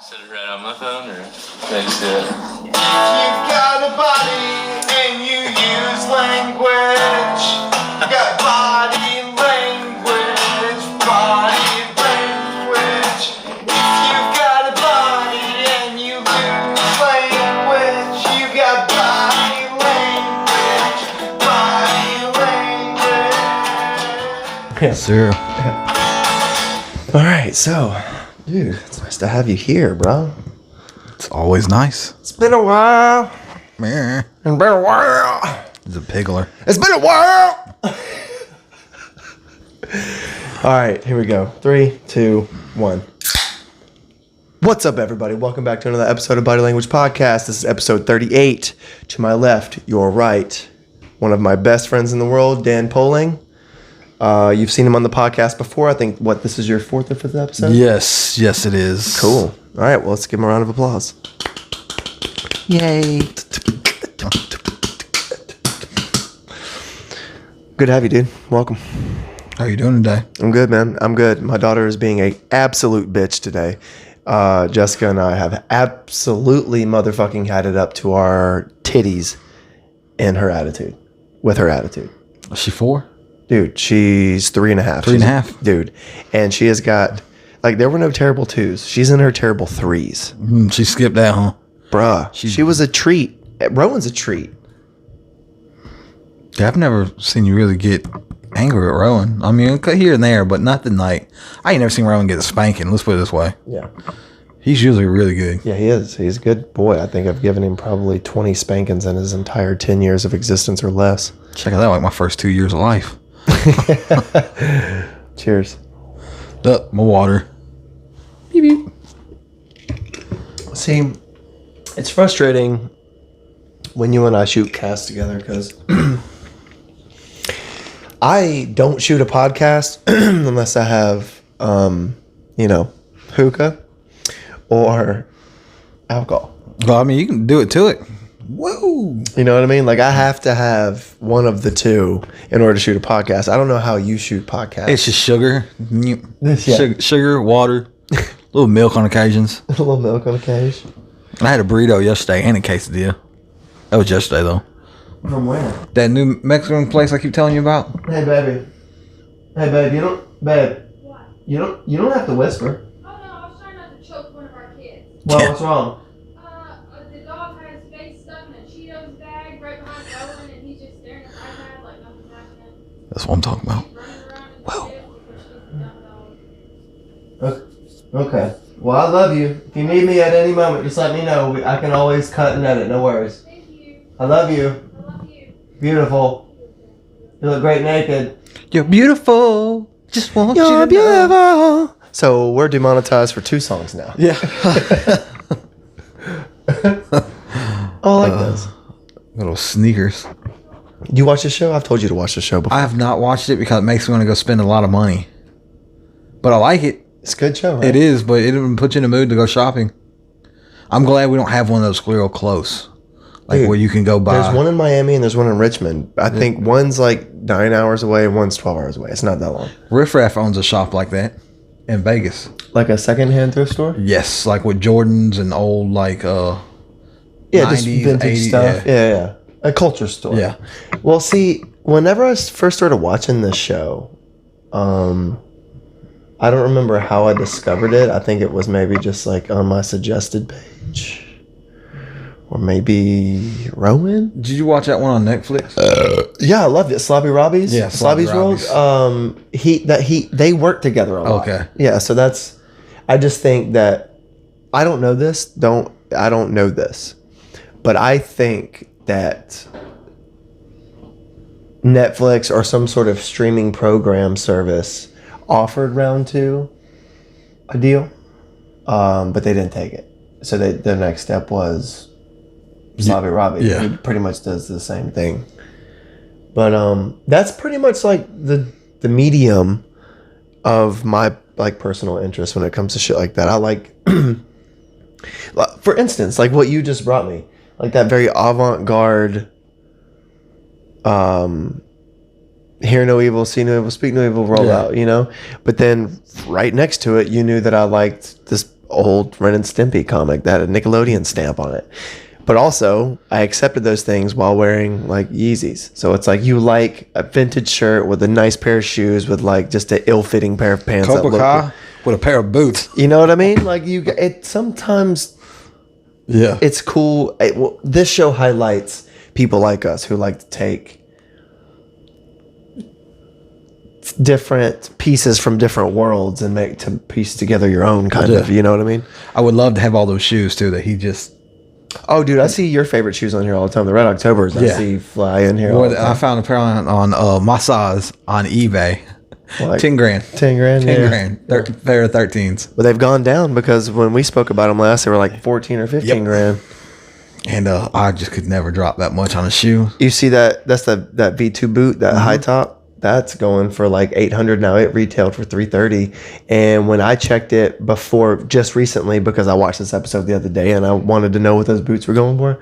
Set it right on my phone, or can I just do it? You've got a body and you use language. You got body language, body language. If you've got a body and you use language, you got body language, body language. Yes, sir. All right, so, dude, it's nice to have you here, bro. It's always nice. It's been a while. Meh. It's been a while. It's a Pickler. It's been a while. All right, here we go. 3, 2, 1. What's up, everybody? Welcome back to another episode of Body Language Podcast. This is episode 38. To my left, your right, one of my best friends in the world, Dan Poling. You've seen him on the podcast before. I think, this is your 4th or 5th episode? Yes, it is. Cool. All right, well, let's give him a round of applause. Yay. Good to have you, dude. Welcome. How are you doing today? I'm good, man. I'm good. My daughter is being an absolute bitch today. Jessica and I have absolutely motherfucking had it up to our titties in her attitude. With her attitude. Is she 4? Dude, she's 3.5. 3.5? Dude. And she has got, there were no terrible 2s. She's in her terrible 3s. She skipped that, huh? Bruh. She was a treat. Rowan's a treat. Yeah, I've never seen you really get angry at Rowan. I mean, here and there, but not the night. I ain't never seen Rowan get a spanking. Let's put it this way. Yeah. He's usually really good. Yeah, he is. He's a good boy. I think I've given him probably 20 spankings in his entire 10 years of existence or less. Check it out, like my first 2 years of life. Cheers. My water. Beep, beep. See, it's frustrating when you and I shoot casts together because I don't shoot a podcast unless I have, hookah or alcohol. Well, I mean, you can do it to it. Whoa. You know what I mean? Like, I have to have one of the two in order to shoot a podcast. I don't know how you shoot podcasts. It's just sugar. Yeah. Sugar, water, a little milk on occasions. A little milk on occasion. I had a burrito yesterday and a quesadilla. That was yesterday, though. From where? That new Mexican place I keep telling you about. Hey, baby. Hey, babe, you don't... Babe. What? You don't have to whisper. Oh no, I was trying not to choke one of our kids. Well, Yeah. what's wrong? The dog had his face stuck in a Cheetos bag right behind Owen, and he's just staring at the iPad like nothing's happening. That's what I'm talking about. She's running around in the Whoa. field because she's a dumb dog. Okay. Well, I love you. If you need me at any moment, just let me know. I can always cut and edit. No worries. Thank you. I love you. I love you. Beautiful. You look great naked. You're beautiful. Just want you to You're know. beautiful. So we're demonetized for 2 songs now. Yeah. Oh, I like this. Little sneakers. You watch the show? I've told you to watch the show before. I have not watched it because it makes me want to go spend a lot of money. But I like it. It's a good show, right? It is, but it doesn't put you in the mood to go shopping. I'm glad we don't have one of those real close. Like, Dude, where you can go buy. There's one in Miami and there's one in Richmond. I think one's like 9 hours away and one's 12 hours away. It's not that long. Riff Raff owns a shop like that in Vegas. Like a secondhand thrift store? Yes, like with Jordans and old like Yeah, just 90s, vintage 80s, stuff. Yeah. A culture store. Yeah. Well, see, whenever I first started watching this show, I don't remember how I discovered it. I think it was maybe just like on my suggested page. Or maybe Rowan? Did you watch that one on Netflix? Yeah, I loved it. Sloppy Robbie's? Yeah, Sloppy's Sloppy World. They work together a lot. Okay. Yeah, so I just think that I don't know this. I don't know this. But I think that Netflix or some sort of streaming program service offered Round 2 a deal, but they didn't take it. So the next step was Sloppy Robbie, yeah. who pretty much does the same thing. But that's pretty much like the medium of my like personal interest when it comes to shit like that. I like, for instance, like what you just brought me, like that very avant-garde, hear no evil, see no evil, speak no evil rollout, you know? But then right next to it, you knew that I liked this old Ren and Stimpy comic that had a Nickelodeon stamp on it. But also, I accepted those things while wearing like Yeezys. So it's like you like a vintage shirt with a nice pair of shoes with like just an ill-fitting pair of pants. Cobra that Kai with a pair of boots. You know what I mean? Like it sometimes. Yeah. It's cool. This show highlights people like us who like to take different pieces from different worlds and make to piece together your own kind of. You know what I mean? I would love to have all those shoes too that he just. Oh, dude, I see your favorite shoes on here all the time. The Red Octobers, I see fly in here. All the time. I found a pair on my size on eBay. Like 10 grand. 10 grand. 10 grand. Pair of 13s. But they've gone down because when we spoke about them last, they were like 14 or 15 grand. And I just could never drop that much on a shoe. You see that? That's that V2 boot, that high top. That's going for like 800 now. It retailed for 330. And when I checked it before, just recently, because I watched this episode the other day and I wanted to know what those boots were going for,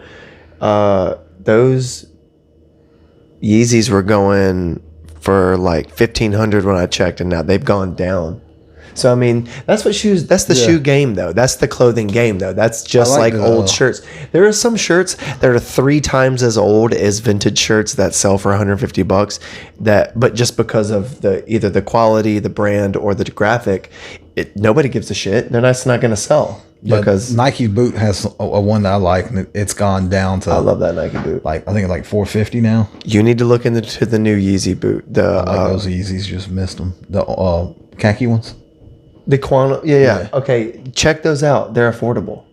those Yeezys were going for like 1,500 when I checked, and now they've gone down. So I mean, that's what shoes. That's the shoe game, though. That's the clothing game, though. That's just like old shirts. There are some shirts that are 3 times as old as vintage shirts that sell for $150. But just because of either the quality, the brand, or the graphic, nobody gives a shit. They're not going to sell because Nike boot has a one that I like, and it's gone down to. I love that Nike boot. Like I think it's like $450 now. You need to look into the new Yeezy boot. Those Yeezys, just missed them. The khaki ones. The quantum, yeah. Okay, check those out. They're affordable.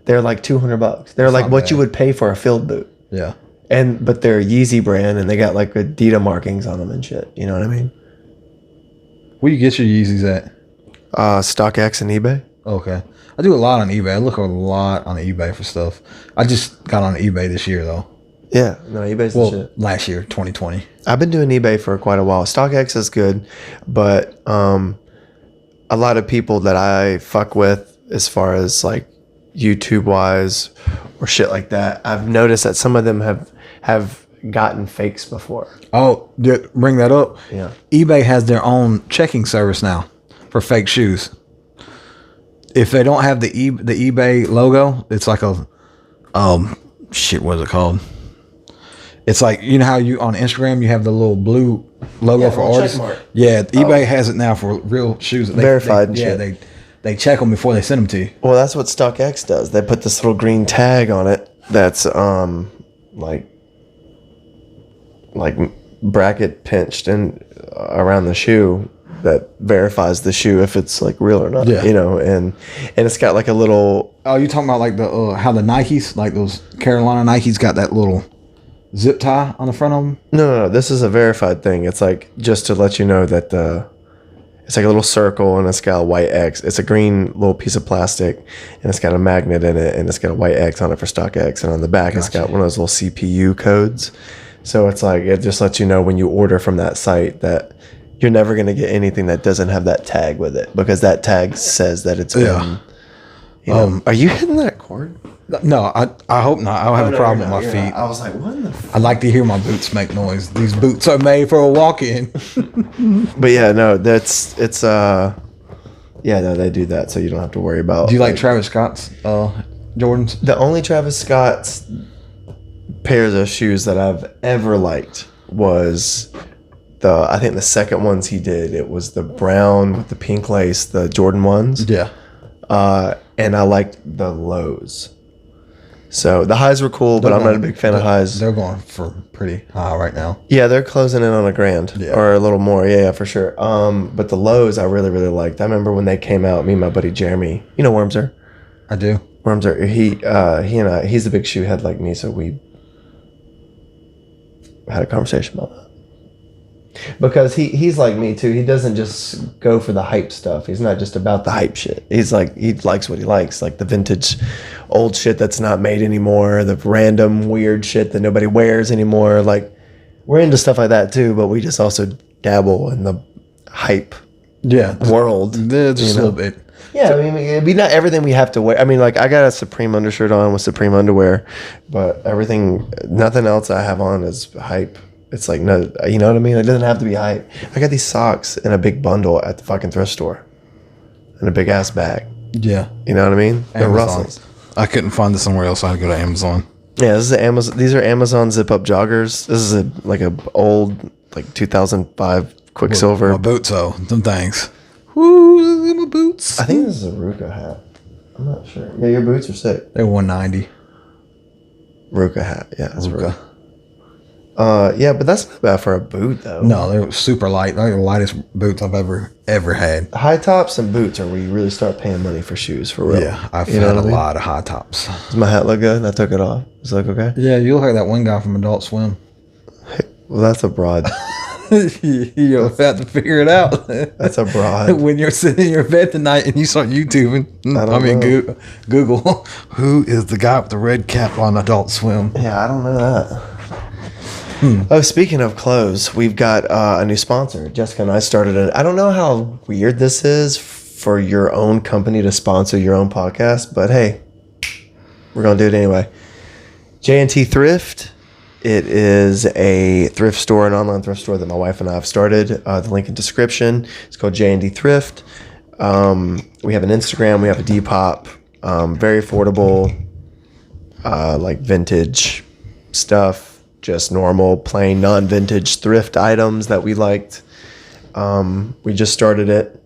They're like $200. They're like what you would pay for a field boot. Yeah. But they're a Yeezy brand, and they got like Adidas markings on them and shit. You know what I mean? Where you get your Yeezys at? StockX and eBay. Okay. I do a lot on eBay. I look a lot on eBay for stuff. I just got on eBay this year though. Yeah, no, eBay's the shit. Last year, 2020. I've been doing eBay for quite a while. StockX is good, but a lot of people that I fuck with as far as like YouTube wise or shit like that, I've noticed that some of them have gotten fakes before. Oh, bring that up. Yeah. eBay has their own checking service now for fake shoes. If they don't have the eBay logo, it's like a what is it called? It's like, you know how you on Instagram you have the little blue logo for artists. Yeah, eBay has it now for real shoes. Verified and shit. They check them before they send them to you. Well, that's what StockX does. They put this little green tag on it that's like bracket pinched and around the shoe that verifies the shoe if it's like real or not. Yeah. You know, and it's got like a little. Oh, you talking about like the how the Nikes, like those Carolina Nikes, got that little zip tie on the front of them? No. This is a verified thing. It's like just to let you know that it's like a little circle and it's got a white X. It's a green little piece of plastic and it's got a magnet in it and it's got a white X on it for StockX, and on the back it's got one of those little CPU codes. So it's like it just lets you know when you order from that site that you're never going to get anything that doesn't have that tag with it, because that tag says that it's been. You know, are you hitting that cord? No, I hope not. I don't have a problem with my feet. I was like, what in the I like to hear my boots make noise. These boots are made for a walk-in. But yeah, no, it's yeah, no, they do that, so you don't have to worry about. Do you like Travis Scott's Jordans? The only Travis Scott's pairs of shoes that I've ever liked was I think the second ones he did. It was the brown with the pink lace, the Jordan ones. Yeah. And I liked the lows. So the highs were cool, but I'm not a big fan of highs. They're going for pretty high right now. Yeah, they're closing in on $1,000 or a little more. Yeah, for sure. But the lows I really, really liked. I remember when they came out, me and my buddy Jeremy, you know Wormser? I do. Wormser, he's a big shoe head like me, so we had a conversation about that. Because he's like me too. He doesn't just go for the hype stuff. He's not just about the hype shit. He's like, he likes what he likes, like the vintage old shit that's not made anymore, the random weird shit that nobody wears anymore. Like, we're into stuff like that too, but we just also dabble in the hype world. Yeah, just a little bit. Yeah, I mean, it'd be not everything we have to wear. I mean, like, I got a Supreme undershirt on with Supreme underwear, but nothing else I have on is hype. It's like, no, you know what I mean? It doesn't have to be hype. I got these socks in a big bundle at the fucking thrift store in a big ass bag. Yeah. You know what I mean? They're Amazon. Russells. I couldn't find it somewhere else. I had to go to Amazon. Yeah, this is Amazon. These are Amazon zip up joggers. This is like a old, like 2005 Quicksilver. My boots, though. Them things. Woo, my boots. I think this is a Ruka hat. I'm not sure. Yeah, your boots are sick. They're $190. Ruka hat. Yeah, it's Ruka. Yeah, but that's not bad for a boot though. No, they're super light. They're the lightest boots I've ever had. High tops and boots are where you really start paying money for shoes for real. Yeah, I've You know had a what I mean? lot of high tops. Does my hat look good? I took it off. Does it look okay? Yeah, you look like that one guy from Adult Swim. Well, that's a broad. You'll have to figure it out. That's a broad. When you're sitting in your bed tonight and you start YouTubing, know. Google, who is the guy with the red cap on Adult Swim? Yeah, I don't know that. Oh, speaking of clothes, we've got a new sponsor. Jessica and I started it. I don't know how weird this is for your own company to sponsor your own podcast, but hey, we're going to do it anyway. J&T Thrift. It is a thrift store, an online thrift store that my wife and I have started. The link in description. It's called J&D Thrift. We have an Instagram. We have a Depop. Very affordable, like vintage stuff. Just normal, plain, non-vintage thrift items that we liked. We just started it.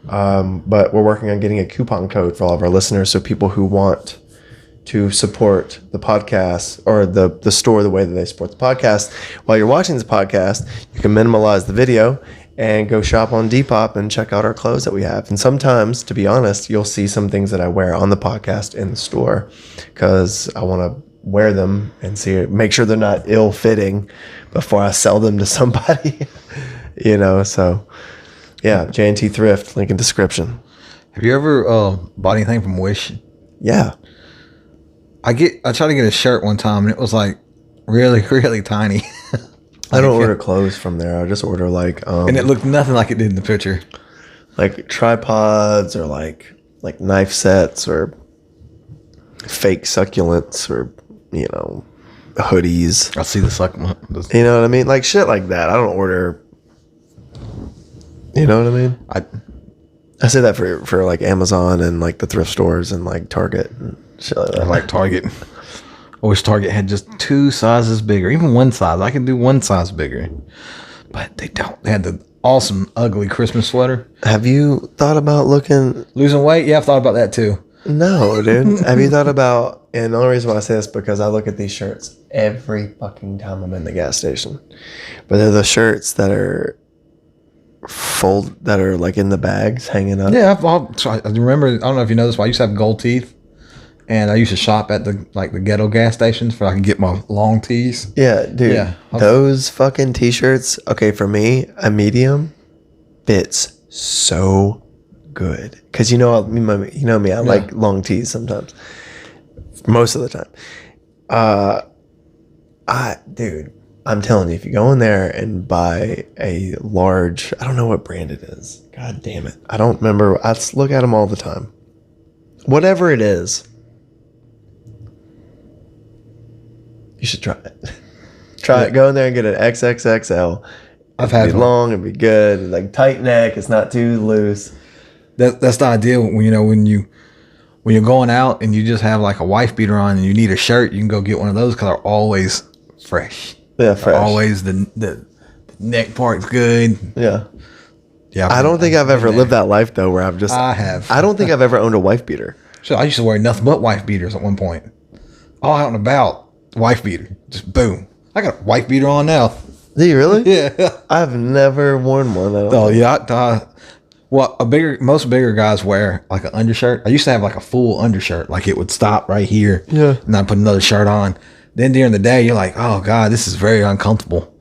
But we're working on getting a coupon code for all of our listeners. So people who want to support the podcast or the store the way that they support the podcast, while you're watching this podcast, you can minimize the video and go shop on Depop and check out our clothes that we have. And sometimes, to be honest, you'll see some things that I wear on the podcast in the store because I want to wear them and make sure they're not ill-fitting before I sell them to somebody. So yeah, J&T Thrift, link in description. Have you ever bought anything from Wish? Yeah. I tried to get a shirt one time and it was like really, really tiny. I don't order clothes from there. I just order like and it looked nothing like it did in the picture. Like tripods or like knife sets or fake succulents or hoodies. I see the succulent. You know what I mean? Like shit like that. I don't order. You know what I mean? I say that for like Amazon and like the thrift stores and like Target and shit like that. I like Target. I wish Target had just 2 sizes bigger, even one size. I can do one size bigger, but they don't. They had the awesome, ugly Christmas sweater. Have you thought about losing weight? Yeah, I've thought about that too. No, dude. Have you thought about? And the only reason why I say this is because I look at these shirts every fucking time I'm in the gas station, but they're the shirts that are that are like in the bags hanging up. Yeah, I remember. I don't know if you know this, but I used to have gold teeth. And I used to shop at the ghetto gas stations so I could get my long tees. Yeah, dude. Yeah. Those fucking t-shirts, okay, for me, a medium fits so good. Because you know me, I like long tees sometimes. Most of the time. Dude, I'm telling you, if you go in there and buy a large, I don't know what brand it is. God damn it. I don't remember. I look at them all the time. Whatever it is. You should try it. Try it. Go in there and get an XXXL. I've had it long and be good. Like tight neck. It's not too loose. That's the idea. When you're going out and you just have like a wife beater on and you need a shirt, you can go get one of those because they're always fresh. Yeah, fresh. They're always the neck part's good. Yeah. Yeah. I don't think I've ever lived that life though, where I have. I don't think I've ever owned a wife beater. So I used to wear nothing but wife beaters at one point. All out and about. Wife beater, just boom. I got a wife beater on now. Do you really? Yeah. I've never worn one. Well, most bigger guys wear like an undershirt. I used to have like a full undershirt, like it would stop right here. Yeah. And I put another shirt on. Then during the day, you're like, oh God, this is very uncomfortable.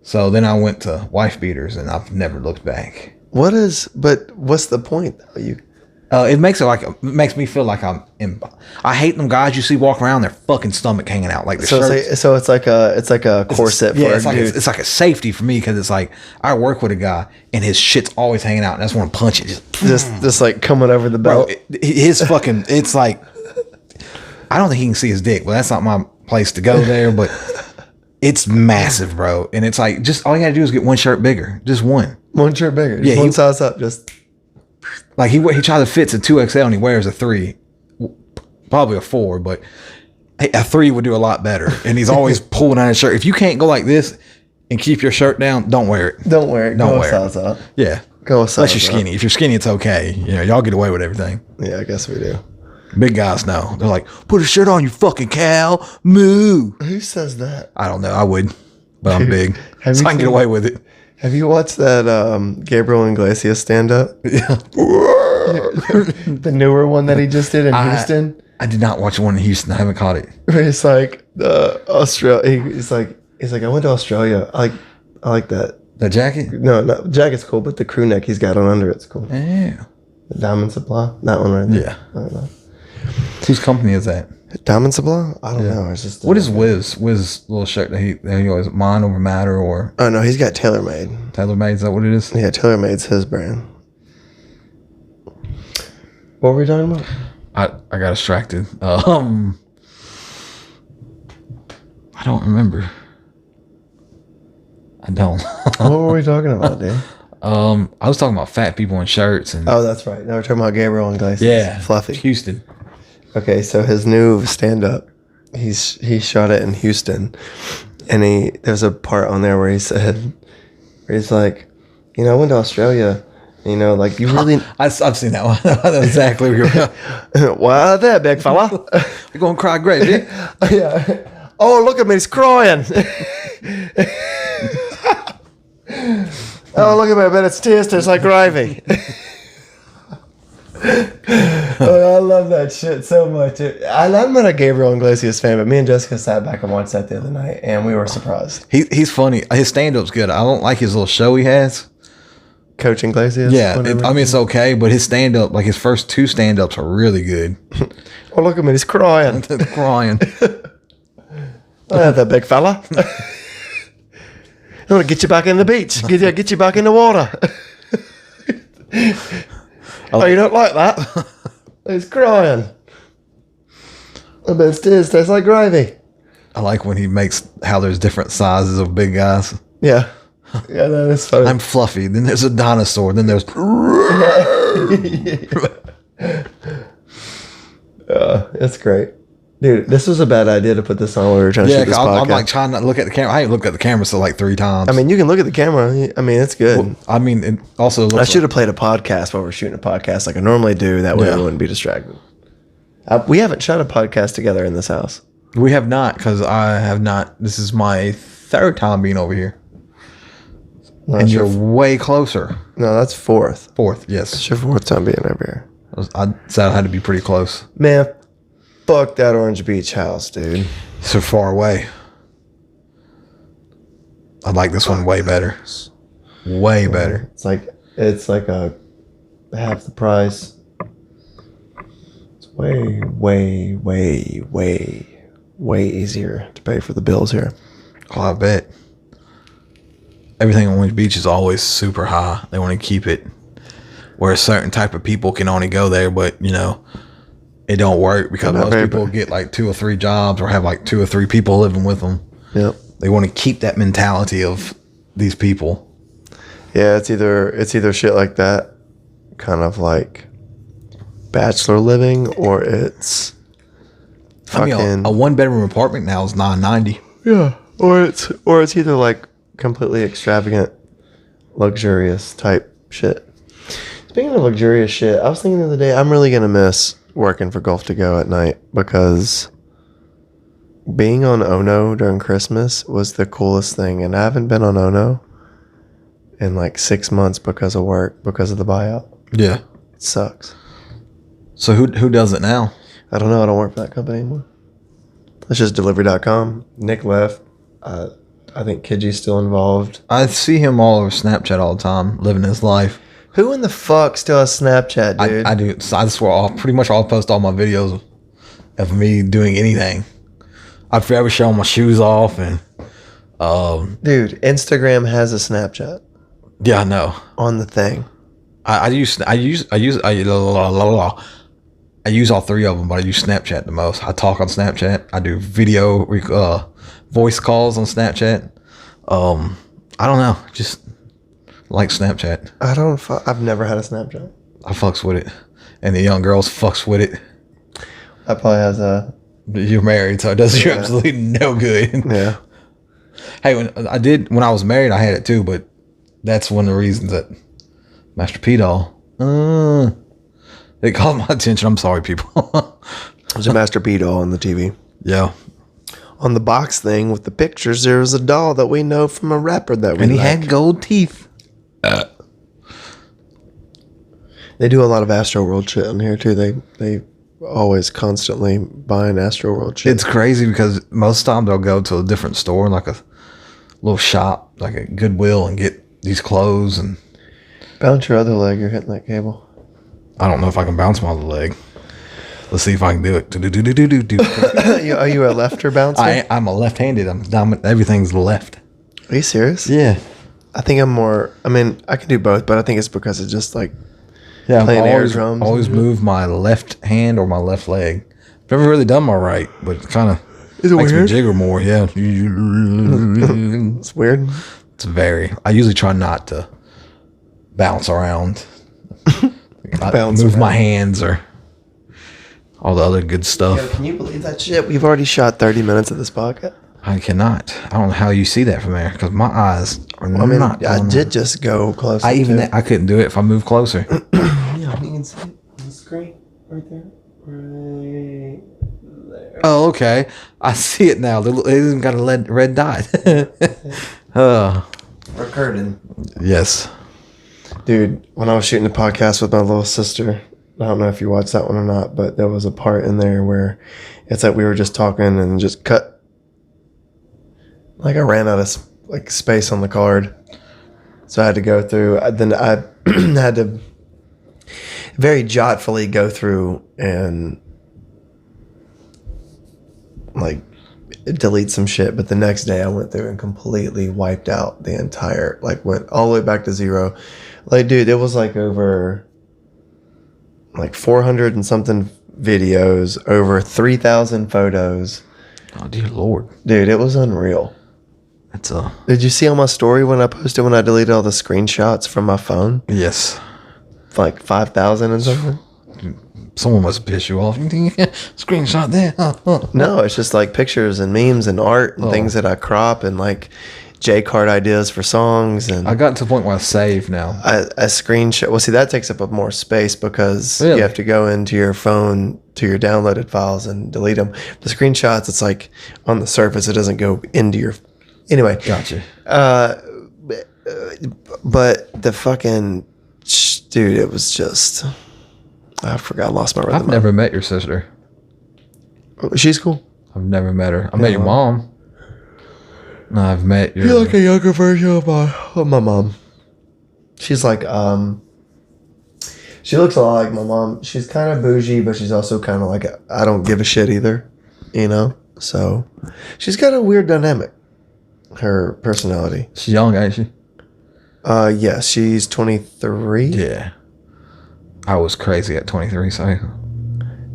So then I went to wife beaters, and I've never looked back. But what's the point though? It makes me feel like I hate them guys you see walk around their fucking stomach hanging out like the shirts. So it's like a corset for a dude. It's like a safety for me because it's like I work with a guy and his shit's always hanging out and I just want to punch it just like coming over the belt. Bro, his fucking it's like I don't think he can see his dick. Well, that's not my place to go there, but it's massive, bro. And it's like just all you gotta do is get one shirt bigger, just one shirt bigger, yeah, one size up, just. Like he tries to fit a 2XL and he wears a 3, probably a 4, but a 3 would do a lot better. And he's always pulling down his shirt. If you can't go like this and keep your shirt down, don't wear it. Don't wear it. Don't Go wear size up. Yeah. Go size Unless you're skinny. If you're skinny, it's okay. You know, y'all get away with everything. Yeah, I guess we do. Big guys know. They're like, put a shirt on, you fucking cow. Moo. Who says that? I don't know. I would, but I'm big, Have so you I can get seen- away with it. Have you watched that Gabriel Iglesias stand up? Yeah. The newer one that he just did in Houston? I did not watch one in Houston. I haven't caught it. It's like Australia. He's like I went to Australia. I like that. The jacket? No, jacket's cool, but the crew neck he's got on under it's cool. Yeah. The Diamond Supply, that one right there. Yeah. I don't know. Whose company is that? Diamond Supply? I don't know. It's just What is Wiz? Wiz little shirt that he always Mind Over Matter or Oh no, he's got TaylorMade. TaylorMade? Is that what it is? Yeah, TaylorMade's his brand. What were we talking about? I got distracted. I don't remember. I don't. What were we talking about, dude? I was talking about fat people in shirts and Oh, that's right. No, we're talking about Gabriel Iglesias. yeah, Fluffy. Houston. Okay, so his new stand-up, he shot it in Houston, and there's a part on there where he's like, you know, I went to Australia, you know, like you really. I've seen that one. I know exactly where you're going. Wow, there, big fella. You're going to cry great, dude. Yeah. Oh, look at me, he's crying. Oh, look at me, but it's tears tastes like gravy. Oh, I love that shit so much. I'm not a Gabriel Iglesias fan, but me and Jessica sat back and watched that the other night, and we were surprised. He's funny. His stand-up's good. I don't like his little show he has. Coach Iglesias? Yeah, whatever. I mean, it's okay, but his stand-up, like his first 2 stand-ups are really good. Oh, look at me, he's crying. Crying. Oh, that big fella. I want to get you back in the beach. Get you back in the water. Oh, you don't like that? He's crying. I bet his tears taste like gravy. I like when he makes how there's different sizes of big guys. Yeah. Yeah, that is funny. I'm fluffy. Then there's a dinosaur. Then there's That's great. Dude, this was a bad idea to put this on when we were trying to shoot this podcast. I'm like trying not to look at the camera. I ain't looked at the camera so like 3 times. I mean, you can look at the camera. I mean, it's good. I mean, it also looks I should have played a podcast while we're shooting a podcast like I normally do. That way Yeah. we wouldn't be distracted. We haven't shot a podcast together in this house. we have not because I have not. This is my 3rd time being over here, No, and that's you're your, way closer. no, that's 4th. 4th, yes. It's your 4th time being over here. I said I had to be pretty close. Man, fuck that Orange Beach house, dude. So far away. I like this one way better. Way better. It's like a half the price. It's way easier to pay for the bills here. Oh, I bet. Everything on Orange Beach is always super high. They want to keep it where a certain type of people can only go there, but you know, it don't work because Not most very people bad. get like 2 or 3 jobs or have like 2 or 3 people living with them. Yep. They want to keep that mentality of these people. Yeah, it's either shit like that, kind of like bachelor living, or it's I mean, fucking a 1-bedroom apartment now is $9.90. yeah, or it's either like completely extravagant, luxurious type shit. Speaking of luxurious shit, I was thinking the other day, I'm really gonna miss working for Golf to Go at night because being on Ono during Christmas was the coolest thing, and I haven't been on Ono in like 6 months because of work, because of the buyout. Yeah. It sucks. So who does it now? I don't know. I don't work for that company anymore. It's just delivery.com. Nick left. I think Kidji's still involved. I see him all over Snapchat all the time, living his life. Who in the fuck still has Snapchat, dude? I do. So I swear, pretty much I'll post all my videos of me doing anything. I'd forever show my shoes off and Dude, Instagram has a Snapchat yeah, I know. on the thing. I use all 3 of them, but I use Snapchat the most. I talk on Snapchat. I do video voice calls on Snapchat. I don't know, just like Snapchat. I've never had a Snapchat. I fucks with it, and the young girls fucks with it. That probably has a. You're married, so it does you absolutely no good. Yeah. Hey, when I was married, I had it too, but that's one of the reasons that Master P doll. It caught my attention. I'm sorry, people. There's a Master P doll on the TV. Yeah. On the box thing with the pictures, there was a doll that we know from a rapper that we And he like. had gold teeth. They do a lot of Astro World shit on here too. They always constantly buying Astro World shit. It's crazy because most of the time they'll go to a different store, like a little shop, like a Goodwill, and get these clothes. And Bounce your other leg. You're hitting that cable. I don't know if I can bounce my other leg. Let's see if I can do it. Are you a lefter bouncer? I'm a left-handed. I'm dominant. Everything's left. Are you serious? Yeah. I think I'm more. I mean, I can do both, but I think it's because it's just like Yeah, playing I air always, drums. always move my left hand or my left leg. I've never really done my right, but it kind of makes me jiggle more. Yeah. It's weird. It's very. I usually try not to bounce around. Bounce move around. my hands or all the other good stuff. Yo, can you believe that shit? We've already shot 30 minutes of this podcast. I cannot. I don't know how you see that from there because my eyes are I mean, not. I going did on. just go close. I couldn't do it if I moved closer. Yeah, you can see it on the screen right there. Right there. Oh, okay. I see it now. It even got a red dot. Or curtain. Yes. Dude, when I was shooting the podcast with my little sister, I don't know if you watched that one or not, but there was a part in there where it's like we were just talking and just cut. Like I ran out of space on the card. So I had to go through. Then I had to very jotfully go through and like delete some shit. But the next day I went through and completely wiped out the entire, went all the way back to zero. Like, dude, it was like over 400 and something videos, over 3,000 photos. Oh, dear Lord. Dude, it was unreal. That's Did you see on my story when I posted when I deleted all the screenshots from my phone? Yes. Like 5,000 and something? Someone must piss you off. You think you can screenshot that? No, it's just like pictures and memes and art and things that I crop and like J-card ideas for songs. And I got to the point where I save now. I screenshot. Well, see, that takes up more space because Really? you have to go into your phone to your downloaded files and delete them. The screenshots, it's like on the surface, it doesn't go into your. Anyway. Gotcha. But the fucking dude, it was just. I forgot. I lost my rhythm. I've never met your sister. She's cool. I've never met her. I met your mom. No, I've met your. You're like a younger version of my mom. She's like she looks a lot like my mom. She's kind of bougie, but she's also kind of like I don't give a shit either, you know. So she's got a weird dynamic. Her personality. She's young, ain't she? Yeah, she's 23. Yeah. I was crazy at 23, so.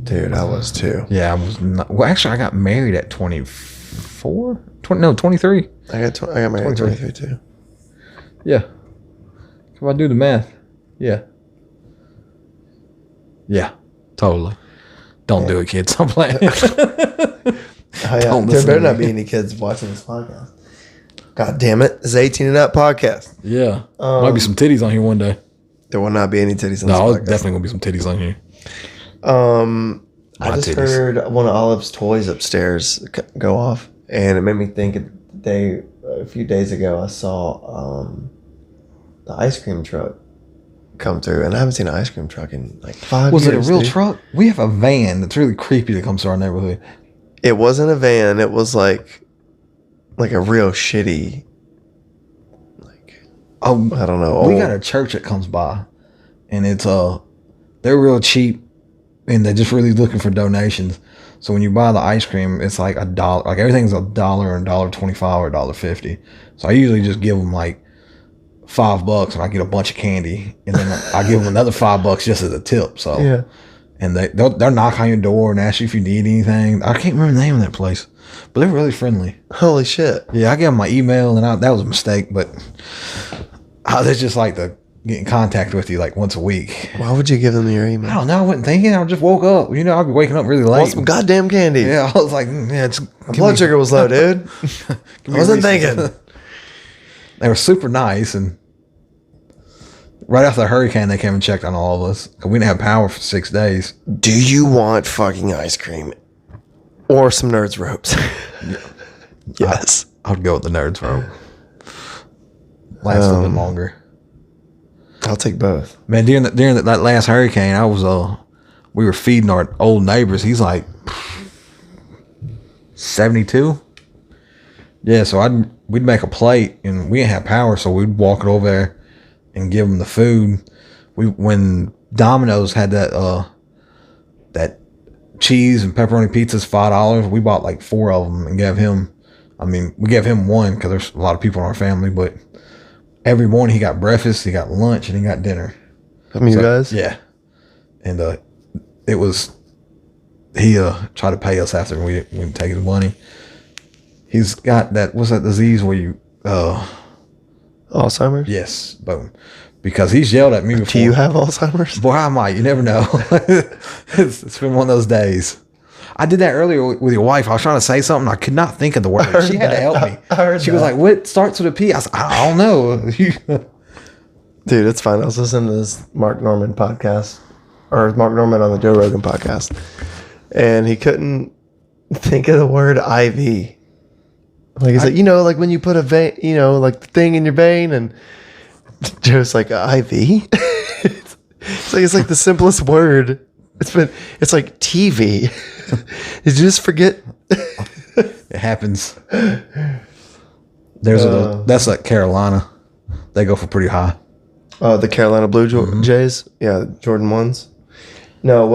Dude, I was too. Yeah, I was not. Well, actually, I got married at 24? 23. I got married at 23 too. Yeah. If I do the math. Yeah. Yeah, totally. Don't do it, kids. I'm playing. There Don't better listen to not me. be any kids watching this podcast. God damn it. It's 18 and up podcast. Yeah. Might be some titties on here one day. There will not be any titties on No, this there's podcast. definitely going to be some titties on here. I just titties. heard one of Olive's toys upstairs go off, and it made me think a few days ago I saw the ice cream truck come through, and I haven't seen an ice cream truck in like 5 Was years. it a real dude. truck? We have a van that's really creepy that comes to our neighborhood. It wasn't a van. It was like a real shitty, Oh, I don't know. we old- got a church that comes by, and it's they're real cheap, and they're just really looking for donations. So when you buy the ice cream, it's like $1. Like everything's $1 and $1.25 or $1.50. So I usually just give them like $5, and I get a bunch of candy, and then I give them another $5 just as a tip. So Yeah. and they'll knock on your door and ask you if you need anything. I can't remember the name of that place, but they're really friendly. Holy shit. Yeah, I gave them my email, and that was a mistake, but there's just like the get in contact with you like once a week. Why would you give them your I email? don't know. I wasn't thinking. I just woke up. You know, I'd be waking up really Want late. some goddamn candy. Yeah, I was like, yeah, it's My blood sugar was low, dude. I wasn't thinking. They were super nice, and right after the hurricane, they came and checked on all of us. 'Cause we didn't have power for 6 days. Do you want fucking ice cream or some Nerds ropes? Yes. I would go with the Nerds rope. Last a little bit longer. I'll take both. Man, during that last hurricane, I was we were feeding our old neighbors. He's like 72. Yeah, so we'd make a plate, and we didn't have power, so we'd walk it over there and give them the food. When Domino's had that cheese and pepperoni pizzas $5, we bought like 4 of them and gave him. I mean, we gave him one because there's a lot of people in our family, but every morning he got breakfast, he got lunch, and he got dinner. I mean, you guys? Yeah. And it was, he tried to pay us after we didn't take his money. He's got what's that disease where you, Alzheimer's? yes, boom. Because he's yelled at me before. Do you have Alzheimer's? Boy, I might. You never know. It's been one of those days. I did that earlier with your wife. I was trying to say something. I could not think of the word. She had to help me. I heard she was like, what starts with a P? I was like, I don't know. Dude, it's fine. I was listening to this Mark Norman podcast, or Mark Norman on the Joe Rogan podcast, and he couldn't think of the word IV. Like, he's like, like when you put a vein, like the thing in your vein, and Joe's like, IV? it's like the simplest word. It's like TV. Did you just forget? It happens. That's like Carolina. They go for pretty high. Oh, the Carolina Blue Jays? Yeah, Jordan 1s. No,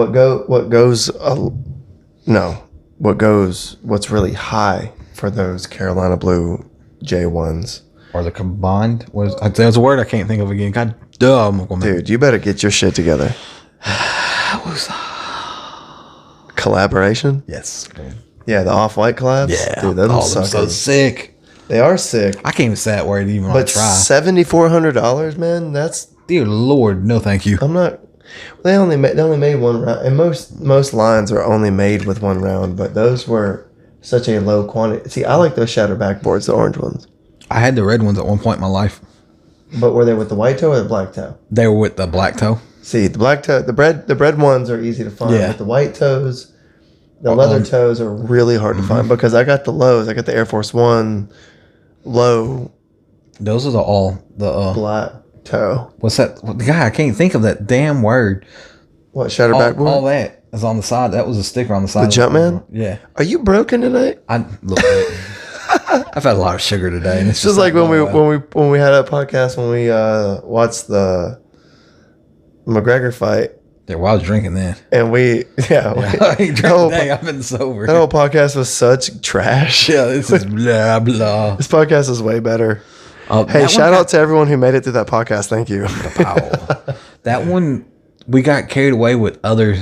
what's really high for those Carolina Blue J1s? Or the combined? There's a word I can't think of again. God damn. Dude, you better get your shit together. Collaboration? Yes. Yeah, the Off-White collabs? Yeah. Dude, those them so sick. They are sick. I can't even say that word even when I But try. $7,400, man, that's... Dear Lord, no thank you. I'm not... They only made one round. And most lines are only made with one round, but those were such a low quantity. See, I like those shatter backboards, the orange ones. I had the red ones at one point in my life. But were they with the white toe or the black toe? They were with the black toe. See, the black toe, the bread ones are easy to find. Yeah. But the white toes, the leather toes are really hard to find because I got the lows. I got the Air Force One low. Those are all the black toe. What's that? I can't think of that damn word. What, shatter backboard? All that is on the side. That was a sticker on the side. The Jumpman? Yeah. Are you broken tonight? Look. I've had a lot of sugar today, and it's just like when we had a podcast when we watched the McGregor fight. Yeah, well, I was drinking then. And I ain't drinking today. I've been sober. That whole podcast was such trash. Yeah, this is blah blah. This podcast is way better. Hey, shout out to everyone who made it through that podcast. Thank you. That one, we got carried away with others.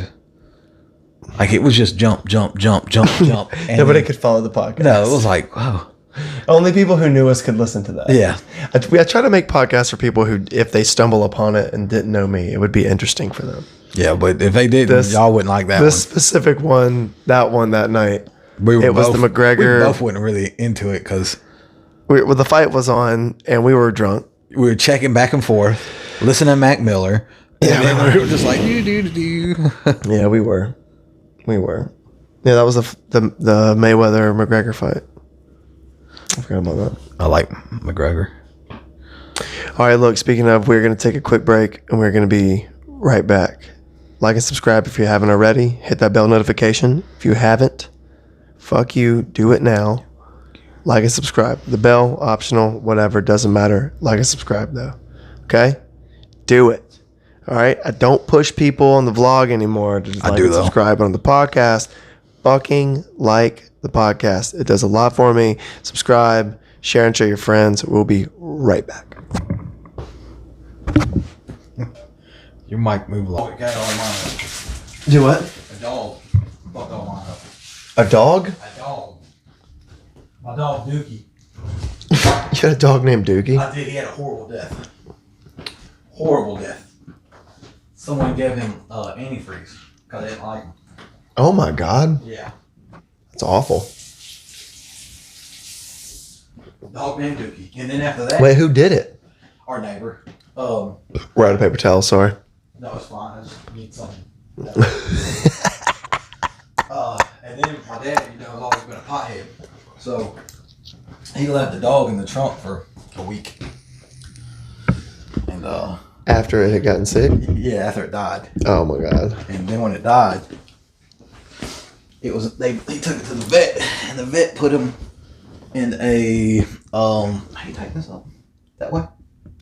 Like, it was just jump. And nobody could follow the podcast. No, it was like, oh. Only people who knew us could listen to that. Yeah. I try to make podcasts for people who, if they stumble upon it and didn't know me, it would be interesting for them. Yeah, but if they didn't, y'all wouldn't like that one. This specific one, that night, it was the McGregor. We both weren't really into it because... the fight was on and we were drunk. We were checking back and forth, listening to Mac Miller. Yeah, we were just like, do. Yeah, we were. Yeah, that was the Mayweather McGregor fight. I forgot about that. I like McGregor. All right, look, speaking of, we're going to take a quick break and we're going to be right back. Like and subscribe if you haven't already. Hit that bell notification. If you haven't, fuck you. Do it now. Like and subscribe. The bell, optional, whatever, doesn't matter. Like and subscribe, though. Okay? Do it. All right? I don't push people on the vlog anymore to just like and subscribe on the podcast. Fucking like the podcast. It does a lot for me. Subscribe, share, and show your friends. We'll be right back. Your mic move along. Do what? A dog. Fuck all mine up. A dog? A dog. My dog Dookie. You had a dog named Dookie? I did. He had a horrible death. horrible death. Someone gave him antifreeze because they didn't like him. Oh my God. Yeah. That's awful. Dog named Dookie. And then after that, Wait, who did it? our neighbor. We're out of paper towel, sorry. No, it's fine. I just need something. And then my dad, has always been a pothead. So he left the dog in the trunk for a week. And After it had gotten sick? yeah, after it died. Oh my God. And then when it died, it was they took it to the vet, and the vet put him in a how you tighten this up? That way?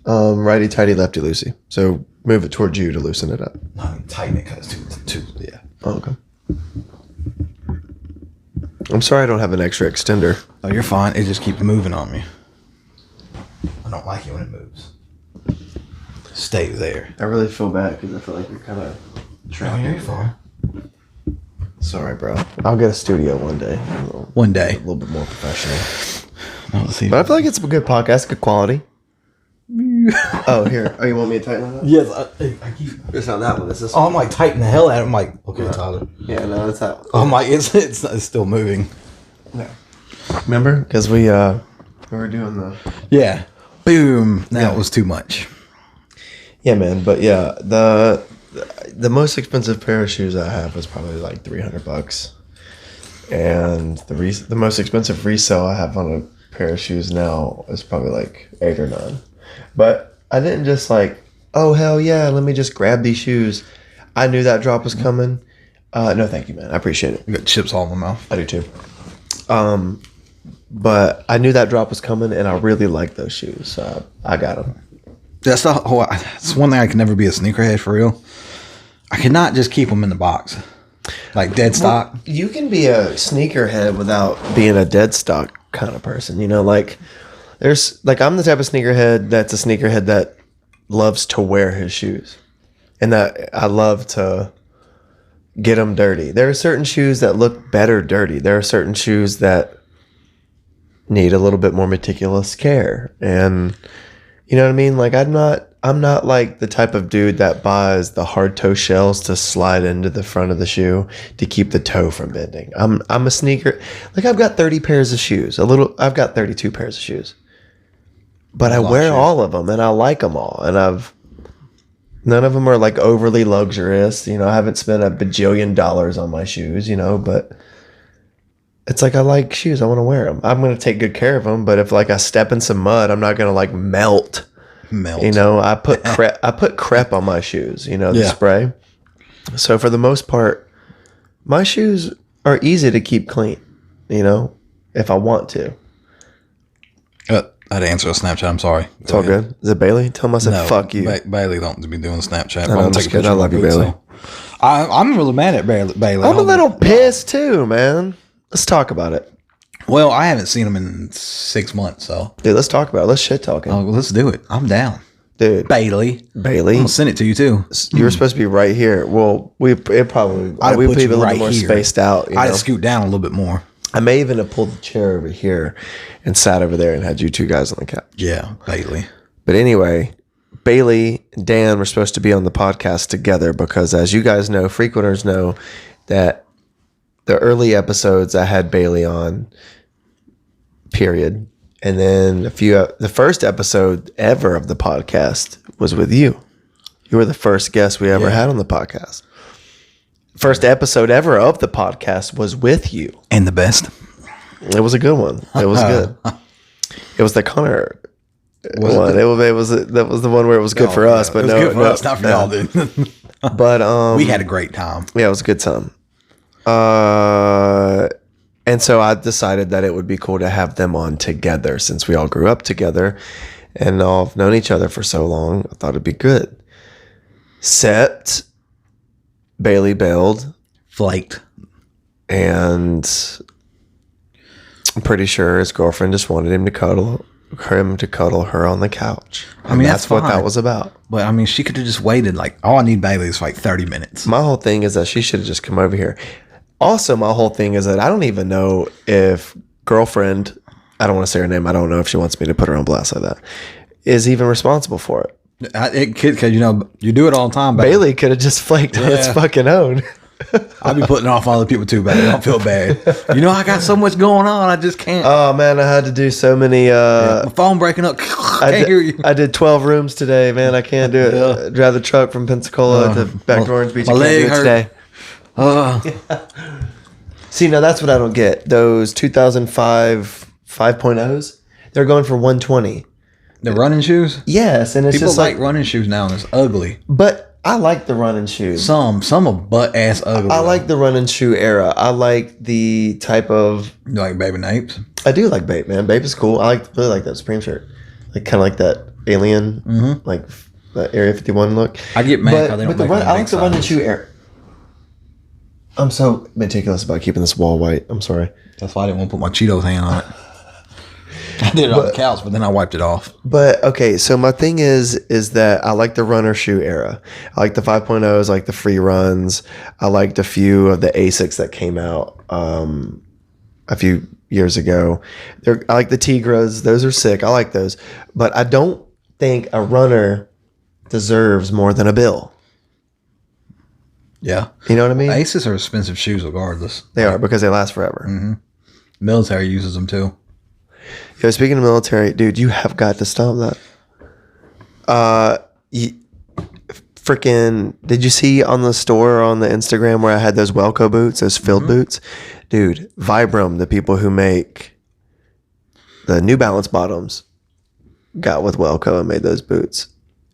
Righty tighty, lefty loosey. So move it towards you to loosen it up. No, I mean tighten it because it's too yeah. Oh, okay. I'm sorry I don't have an extra extender. Oh, you're fine. It just keeps moving on me. I don't like it when it moves. Stay there. I really feel bad because I feel like you're kind of Oh, you're fine. Sorry, bro. I'll get a studio one day. One day. A little bit more professional. No, let's see. But I feel like it's a good podcast, good quality. Oh, here. Oh, you want me to tighten that up? Yes, I keep. It's not that one. It's this Oh, I'm like tightening the hell out of it. I'm like, okay, Tyler. Yeah, no, it's that one. I'm like, it's still moving. No. Remember? Because we were doing the... Yeah. Boom. That was too much. Yeah, man. But yeah, the most expensive pair of shoes I have was probably like $300. And the most expensive resale I have on a pair of shoes now is probably like $8 or $9. But I didn't just like, oh hell yeah, let me just grab these shoes. I knew that drop was coming. No, thank you, man. I appreciate it. You got chips all in my mouth. I do too. But I knew that drop was coming, and I really like those shoes, so I got them. That's the whole. It's one thing I can never be a sneakerhead for real. I cannot just keep them in the box, like dead stock. Well, you can be a sneakerhead without being a dead stock kind of person. You know, like there's like I'm the type of sneakerhead that's a sneakerhead that loves to wear his shoes, and that I love to get them dirty. There are certain shoes that look better dirty. There are certain shoes that need a little bit more meticulous care, and you know what I mean? Like I'm not like the type of dude that buys the hard toe shells to slide into the front of the shoe to keep the toe from bending. I'm a sneaker. Like I've got 30 pairs of shoes. I've got 32 pairs of shoes. But I wear all of them and I like them all. And none of them are like overly luxurious. You know, I haven't spent $1 bajillion on my shoes, you know, but it's like I like shoes. I want to wear them. I'm going to take good care of them. But if like I step in some mud, I'm not going to like melt. You know, I put crepe on my shoes, you know, the spray. So for the most part, my shoes are easy to keep clean, you know, if I want to. I'd answer a Snapchat. I'm sorry. It's all good. Is it Bailey? Tell him I said fuck you. Bailey don't be doing Snapchat. I'm just kidding. I love you, Bailey. I'm really mad at Bailey. I'm a little pissed too, man. Let's talk about it. Well, I haven't seen him in 6 months, so. Dude, let's talk about it. Let's shit talk it. Oh, well, let's do it. I'm down. Dude. Bailey. I'm going to send it to you, too. You were supposed to be right here. Well, we put you a little more spaced out. I had to scoot down a little bit more. I may even have pulled the chair over here and sat over there and had you two guys on the couch. Yeah, Bailey. But anyway, Bailey and Dan were supposed to be on the podcast together because, as you guys know, frequenters know that the early episodes I had Bailey on, period. And then the first episode ever of the podcast was with you. You were the first guest we ever had on the podcast. First episode ever of the podcast was with you. And the best. It was a good one. It was good. It was the Connor one. That was the one where it was good for us, but it was good for us, not for y'all, dude. But we had a great time. Yeah, it was a good time. And so I decided that it would be cool to have them on together since we all grew up together and all have known each other for so long. I thought it'd be good. Except Bailey bailed. Flaked. And I'm pretty sure his girlfriend just wanted him to cuddle her on the couch. I mean, that's what that was about. But I mean, she could have just waited. Like, all I need Bailey is like 30 minutes. My whole thing is that she should have just come over here. Also, my whole thing is that I don't even know if girlfriend, I don't want to say her name, I don't know if she wants me to put her on blast like that, is even responsible for it. It could, because you do it all the time. Bailey could have just flaked on its Yeah. fucking own. I'll be putting it off on other people too, but I don't feel bad. I got so much going on, I just can't. Oh man, I had to do so many. My phone breaking up. Can't hear you. I did 12 rooms today, man. I can't do it. Yeah. Drive the truck from Pensacola to back to Orange Beach. I my can't do leg it hurt. today. See, now that's what I don't get. Those 2005 5.0s, they're going for 120. The running shoes. Yes, and it's People just like running shoes now, and it's ugly. But I like the running shoes. Some are butt ass ugly. I like the running shoe era. I like the type of. You like Baby Napes? I do like Bape, man. Bape is cool. Really like that Supreme shirt. Like kind of like that alien, like that Area 51 look. I get mad because they don't make I like the running shoe era. I'm so meticulous about keeping this wall white. I'm sorry. That's why I didn't want to put my Cheetos hand on it. I did it on the couch, but then I wiped it off. But okay, so my thing is that I like the runner shoe era. I like the 5.0s, I like the free runs. I liked a few of the Asics that came out a few years ago. I like the Tigras. Those are sick. I like those. But I don't think a runner deserves more than a bill. Yeah. You know what I mean? Aces are expensive shoes regardless. They are, because they last forever. Military uses them too. Yo, speaking of military, dude, you have got to stop that. Freaking, did you see on the store or on the Instagram where I had those Welco boots, those field boots? Dude, Vibram, the people who make the New Balance bottoms, got with Welco and made those boots.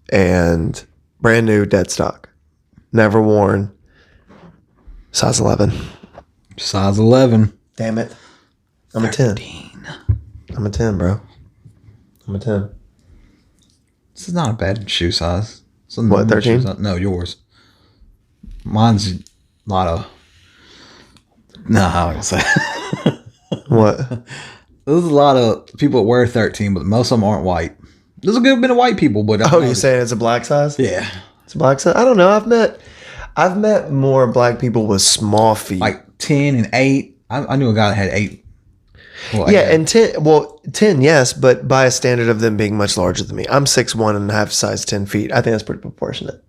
And brand new, dead stock. Never worn. Size 11. Size 11. Damn it. I'm a 10. I'm a 10, bro. I'm a 10. This is not a bad shoe size. It's a What, normal 13? shoe size. No, yours. Mine's a lot of... No, I don't say. What? There's a lot of people that wear 13, but most of them aren't white. There's a good bit of white people, but... Oh, you saying it's a black size? Yeah. It's a black size? I don't know. I've met more black people with small feet. Like 10 and 8. I knew a guy that had 8. Well, yeah, and 10, 10, yes, but by a standard of them being much larger than me. I'm 6'1" and have size 10 feet. I think that's pretty proportionate.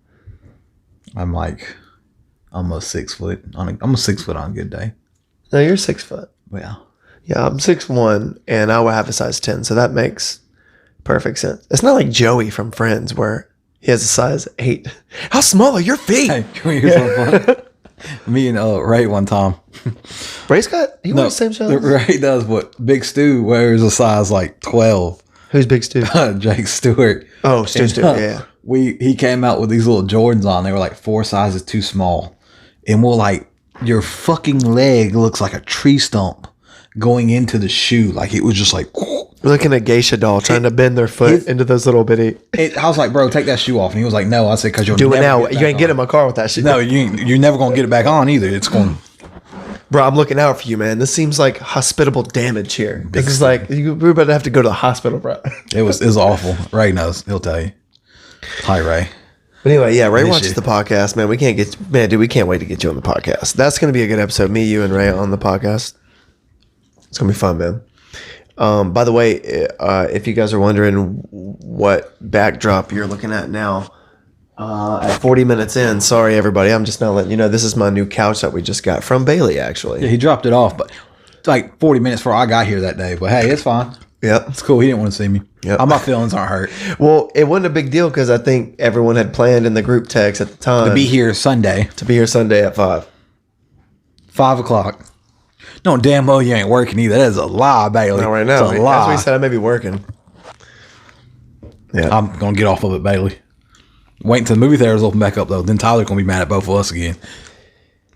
I'm like almost 6 foot. I'm a 6 foot on a good day. No, you're 6 foot. Yeah. Yeah, I'm 6'1", and I would have a size 10, so that makes perfect sense. It's not like Joey from Friends where he has a size 8. How small are your feet? Hey, can we hear something fun? Me and Ray one time. Ray Scott? He wears the same shoes? Ray does, but Big Stu wears a size like 12. Who's Big Stu? Jake Stewart. Oh, Stu, yeah. He came out with these little Jordans on. They were like 4 sizes too small. And we're like, your fucking leg looks like a tree stump going into the shoe. Like it was just like... We're looking at geisha doll trying to bend their foot into those little bitty... I was like, bro, take that shoe off. And he was like, no. I said, because you'll Do it never now. You ain't get in my car with that shit. No, you're never going to get it back on either. It's going... Bro, I'm looking out for you, man. This seems like hospitable damage here. This is like, we're about to have to go to the hospital, bro. It was awful. Ray knows. He'll tell you. Hi, Ray. But anyway, yeah, Ray watches the podcast, man. We can't wait to get you on the podcast. That's going to be a good episode. Me, you, and Ray on the podcast. It's going to be fun, man. By the way, if you guys are wondering what backdrop you're looking at now, at 40 minutes in, sorry everybody, I'm just not letting you know, this is my new couch that we just got from Bailey, actually. Yeah, he dropped it off, but it's like 40 minutes before I got here that day. But hey, it's fine. Yep. It's cool. He didn't want to see me. Yep. My feelings aren't hurt. Well, it wasn't a big deal because I think everyone had planned in the group text at the time To be here Sunday. Sunday at 5. 5 o'clock. No, damn well you ain't working either. That is a lie, Bailey. Not right now. It's a That's lie. what he said. I may be working. Yeah. I'm going to get off of it, Bailey. Wait until the movie theaters open back up, though. Then Tyler's going to be mad at both of us again.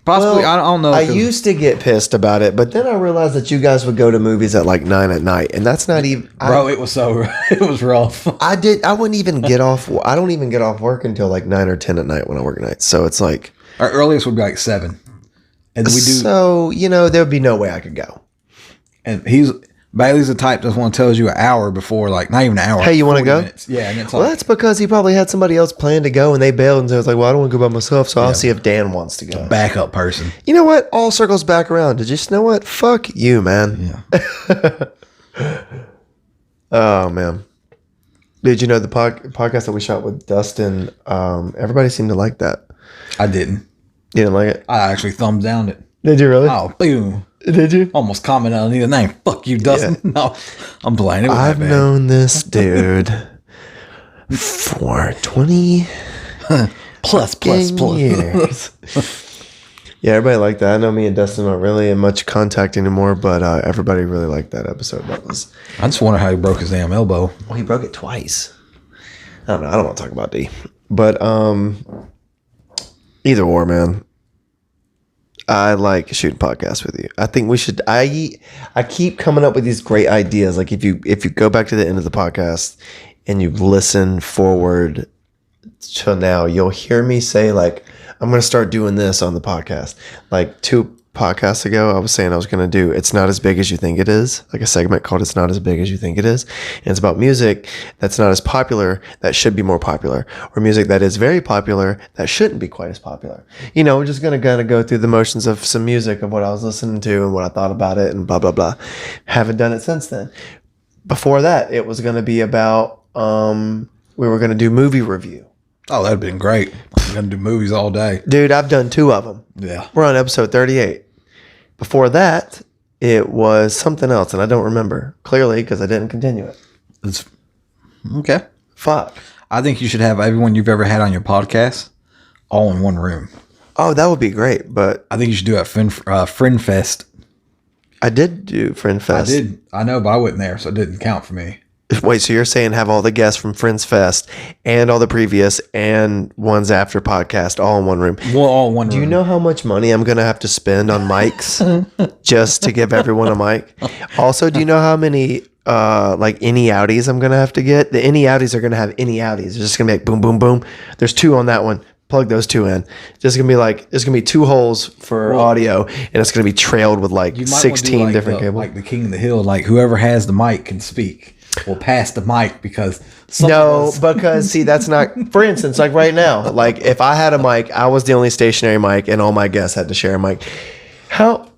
Possibly. Well, I don't know. I used to get pissed about it, but then I realized that you guys would go to movies at like 9 at night, and that's not even... Bro, it was so... It was rough. I wouldn't even get off... I don't even get off work until like 9 or 10 at night when I work nights, so it's like... Our earliest would be like 7. And we do... So, there would be no way I could go. And Bailey's the type that tells you an hour before, like not even an hour. Hey, you want to go? Minutes. Yeah, and it's Well, like, that's because he probably had somebody else planned to go, and they bailed, and so it's like, well, I don't want to go by myself, so I'll see if Dan wants to go. backup person. You know what? All circles back around. Did you just know what? Fuck you, man. Yeah. Oh, man. Did you know the podcast that we shot with Dustin? Everybody seemed to like that. I didn't. You didn't like it? I actually thumbs down it. Did you really? Oh, boom. Did you? Almost commented on the name. Fuck you, Dustin. Yeah. No, I'm playing it. I've known this dude for 20 plus years. Yeah, everybody liked that. I know me and Dustin aren't really in much contact anymore, but everybody really liked that episode. I just wonder how he broke his damn elbow. Well, he broke it twice. I don't know. I don't want to talk about D. But either or, man. I like shooting podcasts with you. I think we should. I keep coming up with these great ideas. Like if you go back to the end of the podcast and you listen forward to now, you'll hear me say like, I'm going to start doing this on the podcast. Like 2 podcasts ago, I was saying I was going to do It's Not As Big As You Think It Is, like a segment called It's Not As Big As You Think It Is. And it's about music that's not as popular that should be more popular, or music that is very popular that shouldn't be quite as popular. You know, we're just going to kind of go through the motions of some music, of what I was listening to and what I thought about it and blah, blah, blah. Haven't done it since then. Before that, it was going to be about, we were going to do movie review. Oh, that'd been great. I'm going to do movies all day. Dude, I've done 2 of them. Yeah. We're on episode 38. Before that, it was something else, and I don't remember clearly because I didn't continue it. It's okay. Fuck. I think you should have everyone you've ever had on your podcast all in one room. Oh, that would be great, but I think you should do it at Friend Fest. I did do Friend Fest. I did. I know, but I wasn't there, so it didn't count for me. Wait, so you're saying have all the guests from Friends Fest and all the previous and ones after podcast all in one room? Well, all in one room. Do you know how much money I'm going to have to spend on mics just to give everyone a mic? Also, do you know how many like any outies I'm going to have to get? The any outies are going to have any outies. It's just going to be like boom, boom, boom. There's 2 on that one. Plug those 2 in. Just going to be like, there's going to be 2 holes for audio, and it's going to be trailed with like 16 different cables. Like the King of the Hill, like whoever has the mic can speak. We'll pass the mic because because see, that's not, for instance, like right now, like if I had a mic, I was the only stationary mic and all my guests had to share a mic. How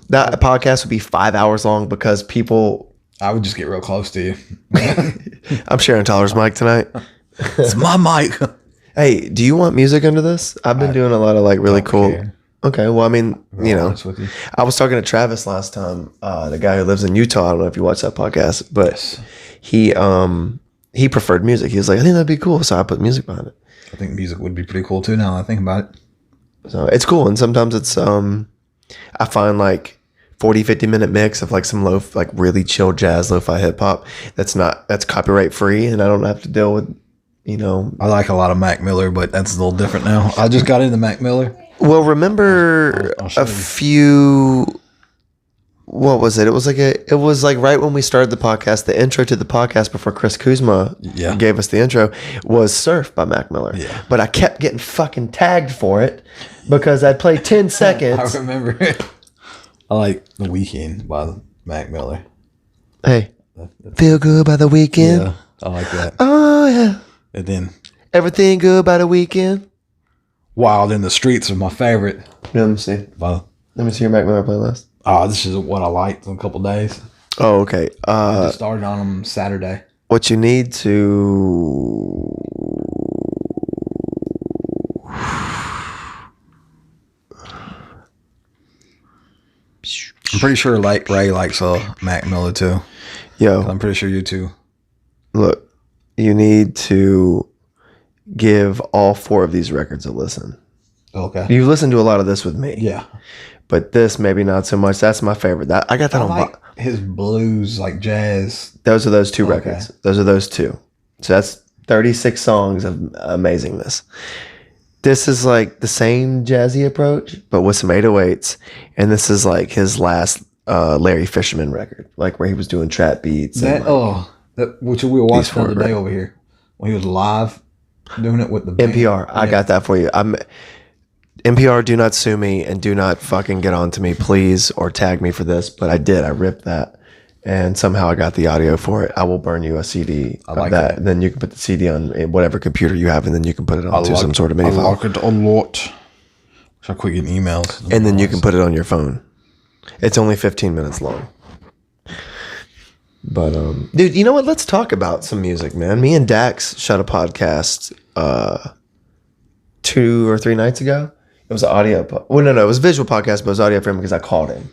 that podcast would be 5 hours long because people. I would just get real close to you. I'm sharing Tyler's mic tonight. It's my mic. Hey, do you want music under this? I've been doing a lot of like really cool. Care. Okay, well, I mean, you know, with you. I was talking to Travis last time, the guy who lives in Utah. I don't know if you watched that podcast, but he preferred music. He was like, I think that'd be cool, so I put music behind it. I think music would be pretty cool too. Now that I think about it, so it's cool, and sometimes it's I find like 40-50 minute mix of like some like really chill jazz, lo-fi hip hop that's copyright free, and I don't have to deal with, you know. I like a lot of Mac Miller, but that's a little different now. I just got into Mac Miller. Well, remember a few. What was it? It was like right when we started the podcast. The intro to the podcast before Chris Kuzma gave us the intro was "Surf" by Mac Miller. Yeah. But I kept getting fucking tagged for it because I'd play 10 seconds. I remember it. I like "The Weekend" by Mac Miller. Hey, feel good by the weekend. Yeah, I like that. Oh yeah. And then everything good by the weekend. Wild in the Streets is my favorite. Let me see. Let me see your Mac Miller playlist. This is what I liked in a couple days. Oh, okay. I just started on them Saturday. What you need to... I'm pretty sure Ray likes Mac Miller too. Yo. I'm pretty sure you too. Look, you need to give all 4 of these records a listen. Okay. You've listened to a lot of this with me. Yeah. But this maybe not so much. That's my favorite. I got that on like his blues, like jazz. Those are those 2 records. Those are those 2. So that's 36 songs of amazingness. This is like the same jazzy approach, but with some 808s. And this is like his last Larry Fisherman record, like where he was doing trap beats. Which we were watching the other day over here when he was live doing it with the band. NPR. I got that for you. NPR, do not sue me and do not fucking get on to me, please, or tag me for this. But I did. I ripped that. And somehow I got the audio for it. I will burn you a CD of that. Then you can put the CD on whatever computer you have, and then you can put it onto some sort of MIDI file. I like it a lot. So I quit getting emails. And then you can put it on your phone. It's only 15 minutes long. But dude, you know what? Let's talk about some music, man. Me and Dax shot a podcast 2 or 3 nights ago. It was an audio. Well, no, it was a visual podcast, but it was audio for him because I called him.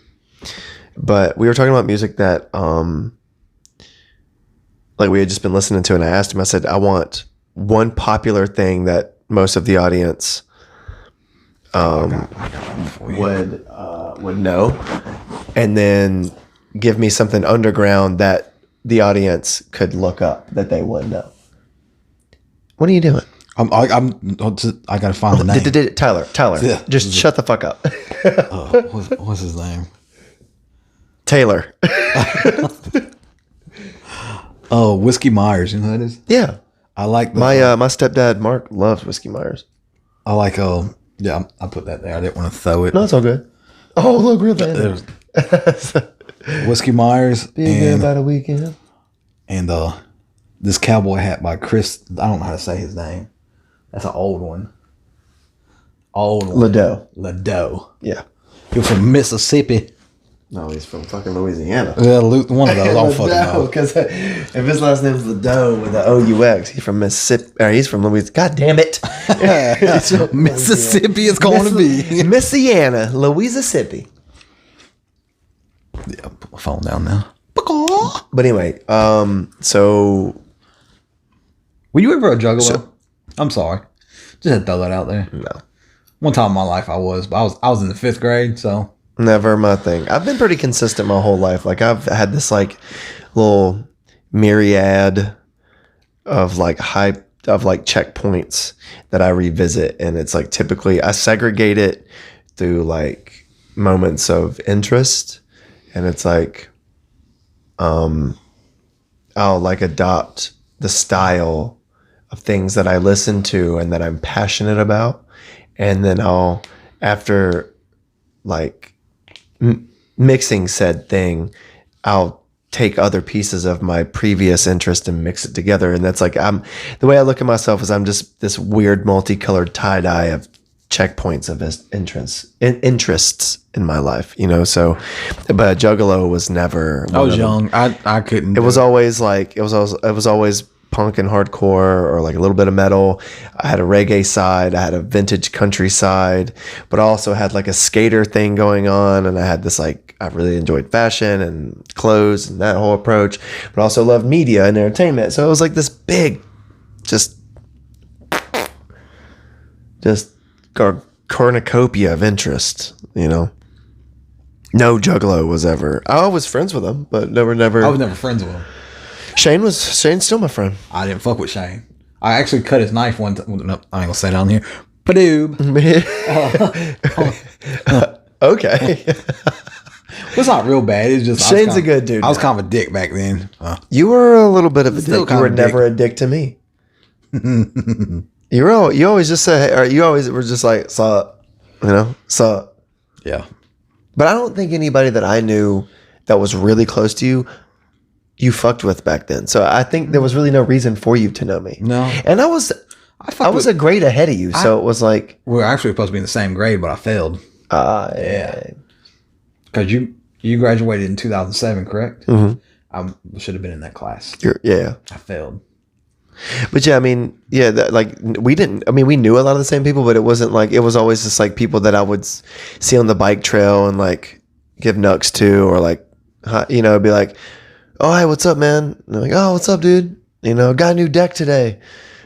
But we were talking about music that like we had just been listening to, and I asked him. I said, I want one popular thing that most of the audience would know, and then give me something underground that the audience could look up that they would know. What are you doing? I gotta find the name. Tyler, Yeah. just shut the fuck up. What's his name? Taylor. Oh, Whiskey Myers. You know who that is? Yeah, I like my stepdad Mark loves Whiskey Myers. I like yeah. I put that there. I didn't want to throw it. No, it's all good. Oh, look, real bad. Whiskey Myers and about a weekend. And this cowboy hat by Chris. I don't know how to say his name. That's an old one. Ladeau. Yeah. He was from Mississippi. No, he's from fucking Louisiana. Yeah, one of those. I don't fucking know. Because if his last name's Ladeau with the O-U-X, he's from Mississippi. Or he's from Louisiana. God damn it. Mississippi is going to be. Mississippi, Louisiana. Yeah, put my phone down now. But anyway, so... Were you ever a juggalo? I'm sorry. Just had to throw that out there. No. One time in my life I was, but I was in the 5th grade, so... Never my thing. I've been pretty consistent my whole life. Like I've had this like little myriad of like checkpoints that I revisit, and it's like typically I segregate it through like moments of interest, and it's like I'll like adopt the style of things that I listen to and that I'm passionate about, and then I'll after like mixing said thing, I'll take other pieces of my previous interest and mix it together. And that's like the way I look at myself is I'm just this weird multicolored tie-dye of checkpoints of interests in my life, you know. So but Juggalo was never I was young. I couldn't it was always like it was always punk and hardcore, or like a little bit of metal. I had a reggae side, I had a vintage country side, but I also had like a skater thing going on, and I had this like I really enjoyed fashion and clothes and that whole approach, but I also loved media and entertainment. So it was like this big just cornucopia of interest, you know. No Juggalo was ever. I was friends with him, but never. I was never friends with him. Shane's still my friend. I didn't fuck with Shane. I actually cut his knife one time. No, I ain't gonna say it on here. Padoob. Okay. It's not real bad. It's just Shane's a good dude. I was kind of a dick back then. You were a little bit of a Still dick. You were never a dick to me. you always just say, or you always were just like, sup, you know, sup. Yeah. But I don't think anybody that I knew that was really close to you fucked with back then. So I think there was really no reason for you to know me. No. And I was a grade ahead of you. So it was like. We were actually supposed to be in the same grade, but I failed. Yeah. Because you graduated in 2007, correct? Mm-hmm. I should have been in that class. Yeah. I failed. But yeah, I mean, yeah, we knew a lot of the same people, but it wasn't like, it was always just like people that I would see on the bike trail and like give nucks to, or like, you know, be like, oh, hey, what's up, man? And they're like, oh, what's up, dude? You know, got a new deck today.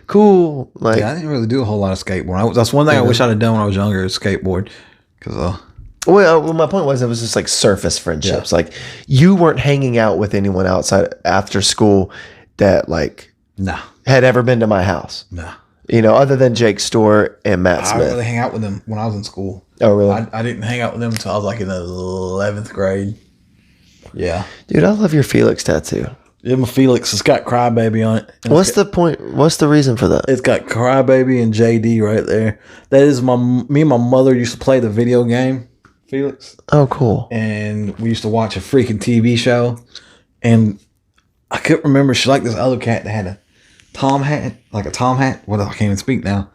Cool. Like, yeah, I didn't really do a whole lot of skateboarding. That's one thing I wish I'd have done when I was younger, is skateboard. Because, well, my point was it was just like surface friendships. Yeah. Like you weren't hanging out with anyone outside after school that like had ever been to my house. No. You know, other than Jake Store and Matt Smith. I didn't really hang out with them when I was in school. Oh, really? I didn't hang out with them until I was like in the 11th grade. Yeah. Dude, I love your Felix tattoo. Yeah, my Felix. It's got Crybaby on it. What's the point? What's the reason for that? It's got Crybaby and JD right there. That is me and my mother used to play the video game, Felix. Oh, cool. And we used to watch a freaking TV show. And I couldn't remember. She liked this other cat that had a Tom hat. Like a Tom hat. What? I can't even speak now.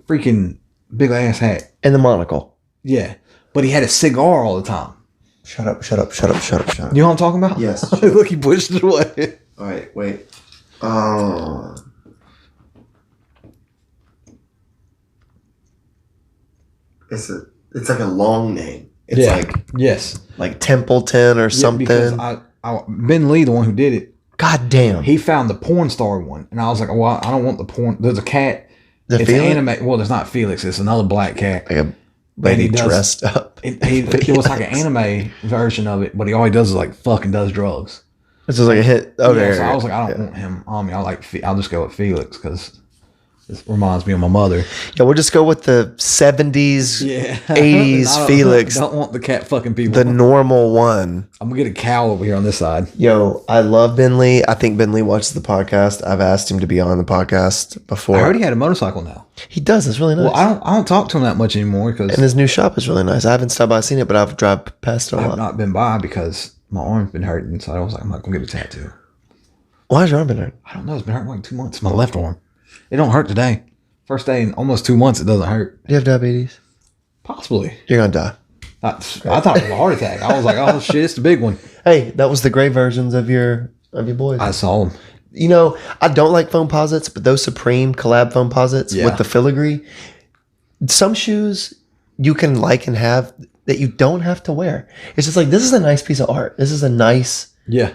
Freaking big ass hat. And the monocle. Yeah. But he had a cigar all the time. Shut up, shut up, shut up, shut up, shut up. You know what I'm talking about? Yes. Look, he pushed it away. All right, wait. Oh. It's like a long name. It's like Templeton or something. Because Ben Lee, the one who did it, God damn. he found the porn star one, and I was like, well, I don't want the porn. There's a cat. The it's Felix? an anime. Well, it's not Felix. It's another black cat. Like a lady dressed up. It was like an anime version of it, but all he does is like fucking does drugs. This is like a hit. Okay. Yeah, so I was like, I don't want him on me. I'll just go with Felix because this reminds me of my mother. Yeah, we'll just go with the 70s, Yeah. 80s Felix. Don't want the cat fucking people. The normal one. I'm gonna get a cow over here on this side. Yo, I love Ben Lee. I think Ben Lee watches the podcast. I've asked him to be on the podcast before. I heard he had a motorcycle now. He does. It's really nice. Well, I don't talk to him that much anymore because And his new shop is really nice. I haven't stopped by seen it, but I've driven past it a I've lot. not been by because my arm's been hurting. So I was like, I'm not gonna get a tattoo. Why is your arm been hurt? I don't know. It's been hurting like 2 months. My left arm. It don't hurt today. First day in almost 2 months. It doesn't hurt. Do you have diabetes? Possibly. You're going to die. I thought it was a heart attack. I was like, oh shit, it's the big one. Hey, that was the gray versions of your boys. I saw him. You know, I don't like foam posits, but those Supreme collab foam posits Yeah. with the filigree, some shoes you can like and have that you don't have to wear. It's just like, this is a nice piece of art. This is a nice Yeah.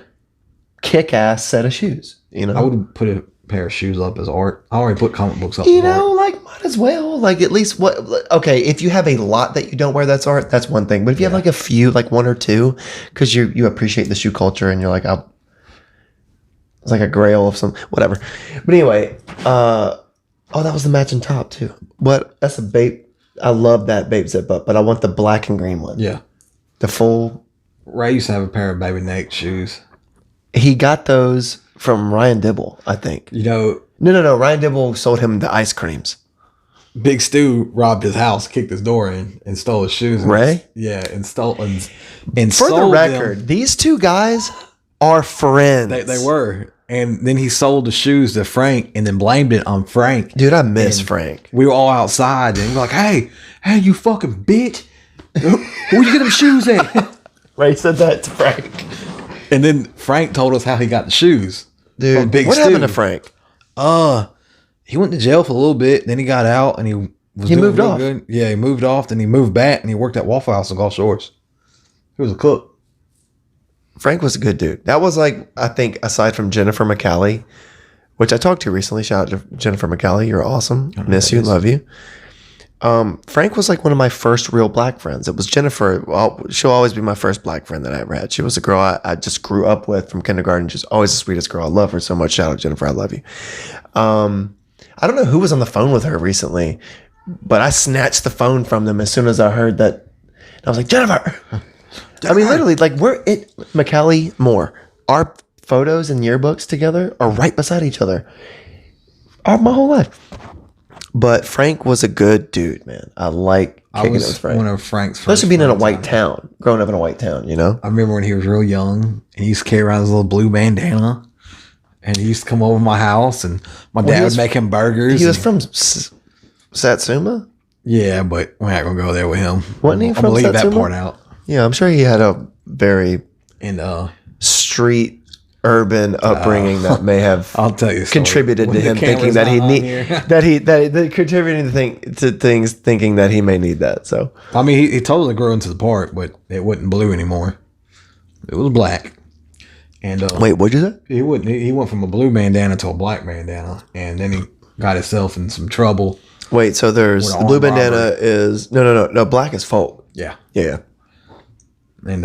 kick-ass set of shoes. You know, I would put a pair of shoes up as art. I already put comic books up you as know, art. like might as well. Like at least what? Okay, if you have a lot that you don't wear, that's art. That's one thing. But if you have like a few, like one or two, because you appreciate the shoe culture and you're like, it's like a grail of some whatever. But anyway, that was the matching top too. What? That's a Bape. I love that Bape zip up, but I want the black and green one. Yeah. The full. Ray used to have a pair of baby Nate shoes. He got those from Ryan Dibble, I think. You know, No. Ryan Dibble sold him the ice creams. Big Stu robbed his house, kicked his door in, and stole his shoes. Ray? Yeah, and stole and For the sold record, them. these two guys are friends. They were. And then he sold the shoes to Frank and then blamed it on Frank. Dude, I miss And Frank. We were all outside and we were like, hey, you fucking bitch. Where'd you get them shoes at? Ray said that to Frank. And then Frank told us how he got the shoes. Dude, From Big what Stu. happened to Frank? He went to jail for a little bit. Then he got out and he was He doing moved real off. Good. Yeah, he moved off. Then he moved back and he worked at Waffle House in Gulf Shores. He was a cook. Frank was a good dude. That was like, I think, aside from Jennifer McCallie, which I talked to recently. Shout out to Jennifer McCallie. You're awesome. Miss you. Love you. Frank was like one of my first real black friends. It was Jennifer. Well, she'll always be my first black friend that I ever had. She was a girl I just grew up with from kindergarten. Just always the sweetest girl. I love her so much. Shout out Jennifer. I love you. I don't know who was on the phone with her recently, but I snatched the phone from them as soon as I heard that. I was like, Jennifer. I mean, literally, like McCallie Moore. Our photos and yearbooks together are right beside each other. My whole life. But Frank was a good dude, man. I like kicking it with Frank. One of Frank's first Especially being in a friends. white town, growing up in a white town, you know? I remember when he was real young and he used to carry around his little blue bandana and he used to come over to my house and my dad would make him burgers. He was from Satsuma? Yeah, but we're not going to go there with him. Wasn't he I'm from going to leave that Satsuma? part out. Yeah, I'm sure he had a very And street, urban upbringing that may have I'll tell you a story. contributed When to the him thinking camera's that he not on need here. that contributing to things thinking that he may need that. So I mean, he totally grew into the part, but it wasn't blue anymore. It was black. And wait, what'd you say? he went from a blue bandana to a black bandana, and then he got himself in some trouble. Wait, so there's With the blue armed bandana robbery. is no black is folk. Yeah. Yeah. And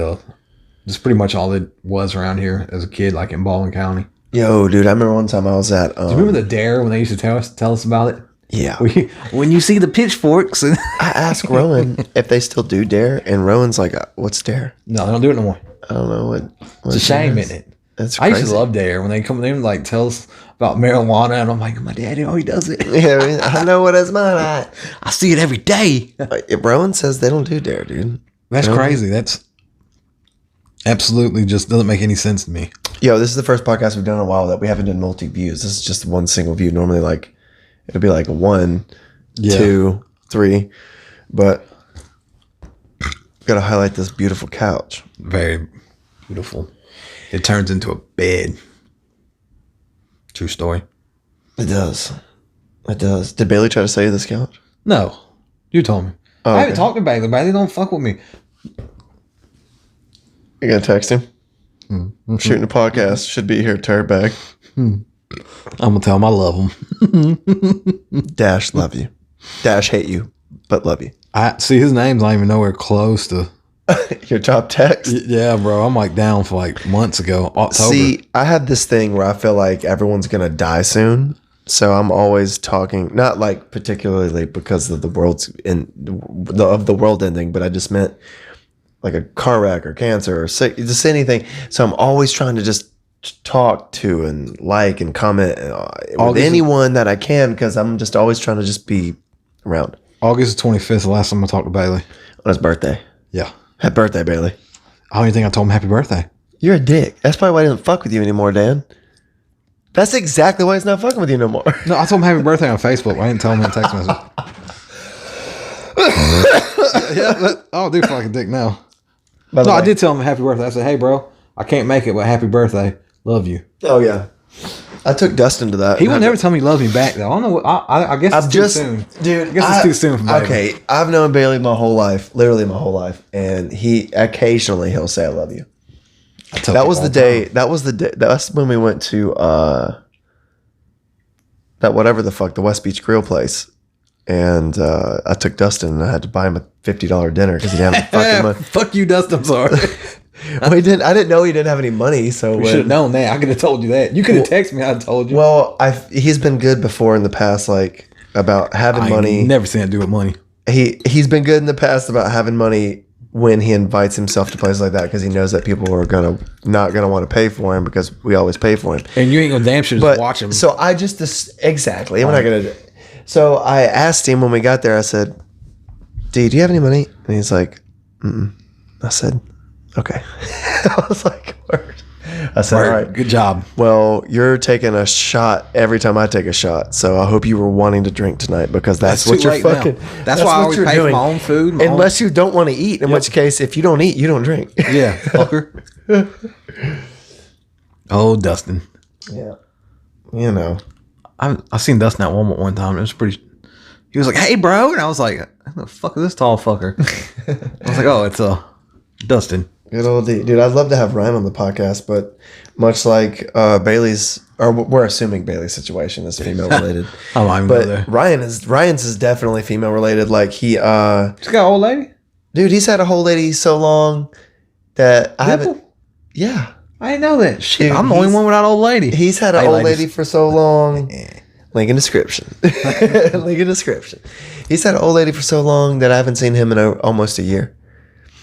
that's pretty much all it was around here as a kid, like in Baldwin County. Yo, dude, I remember one time I was at Do you remember the Dare when they used to tell us about it? yeah. When you see the pitchforks. And I asked Rowan if they still do Dare, and Rowan's like, "What's Dare?" no, they don't do it no more. I don't know what. It's a shame, isn't it? That's I crazy. used to love Dare when they come in and like tell us about marijuana, and I'm like, my daddy, he does it. Yeah, I know what it's mine at. I see it every day. Rowan says they don't do Dare, dude. That's No. crazy. That's absolutely just doesn't make any sense to me. Yo, this is the first podcast we've done in a while that we haven't done multi views. This is just one single view. Normally, like it'll be like 1, Yeah. 2, 3, but Gotta highlight this beautiful couch. Very beautiful. It turns into a bed. True story. It does. It does. Did Bailey try to sell you this couch? No. You told me. Oh, I haven't okay. talked to Bailey. Bailey don't fuck with me. You gonna text him? Shooting a podcast. Should be here, turd-bag. I'm gonna tell him I love him. Dash love you. Dash hate you, but love you. I see his name's not even nowhere close to. Your top text? Yeah, bro. I'm like down for like months ago. October. See, I have this thing where I feel like everyone's gonna die soon. So I'm always talking, not like particularly because of the world ending, but I just meant like a car wreck or cancer or sick, just anything. So I'm always trying to just talk to and like and comment with anyone that I can, because I'm just always trying to just be around. August 25th, the last time I talked to Bailey. On his birthday. Yeah. Happy birthday, Bailey. I don't even think I told him happy birthday. You're a dick. That's probably why he doesn't fuck with you anymore, Dan. That's exactly why he's not fucking with you no more. No, I told him happy birthday on Facebook. I didn't tell him in a text message. I'll do feel like a dick now. By the No, way. I did tell him happy birthday. I said, hey, bro, I can't make it, but happy birthday. Love you. Oh, yeah. I took Dustin to that. He would never tell me he loves me back, though. I don't know. I guess it's too soon. Dude, I guess it's too soon for Bailey. Okay, I've known Bailey my whole life, literally my whole life, and he occasionally he'll say I love you. That was the day. That's when we went to that whatever the fuck, the West Beach Grill place, and I took Dustin and I had to buy him a $50 dinner because he didn't have any fucking money. Fuck you, Dustin. I'm sorry. Well, he didn't. I didn't know he didn't have any money. So We should have known that. I could have told you that. You could have texted me. I'd told you. Well, he's been good before in the past, like about having money. Never seen it do with money. He's been good in the past about having money when he invites himself to places like that, because he knows that people are not gonna want to pay for him because we always pay for him. And you ain't gonna damn sure just watch him. So I just exactly. I'm not gonna. So I asked him when we got there. I said, "D, do you have any money?" And he's like, "Mm." I said, "Okay." I was like, "Word." I said, "All right, Good job. well, you're taking a shot every time I take a shot, so I hope you were wanting to drink tonight, because that's what too you're late now. fucking. That's why I always pay for my own food. Unless you don't want to eat, in which case, if you don't eat, you don't drink. Yeah, fucker. Oh, Dustin. Yeah, you know. I seen Dustin at Walmart one time. It was pretty. He was like, "Hey, bro," and I was like, "Who the fuck is this tall fucker?" I was like, "Oh, it's Dustin." Good old D. Dude, I'd love to have Ryan on the podcast, but much like Bailey's, or we're assuming Bailey's situation is female related. I'm not even go there. But Ryan's is definitely female related. Like She's got an old lady. dude, he's had a whole lady so long that I haven't. Yeah, I didn't know that. Shit, Dude, I'm the only one without old lady. he's had an Hey, old ladies. lady for so long. Link in description. Link in description. He's had an old lady for so long that I haven't seen him in almost a year.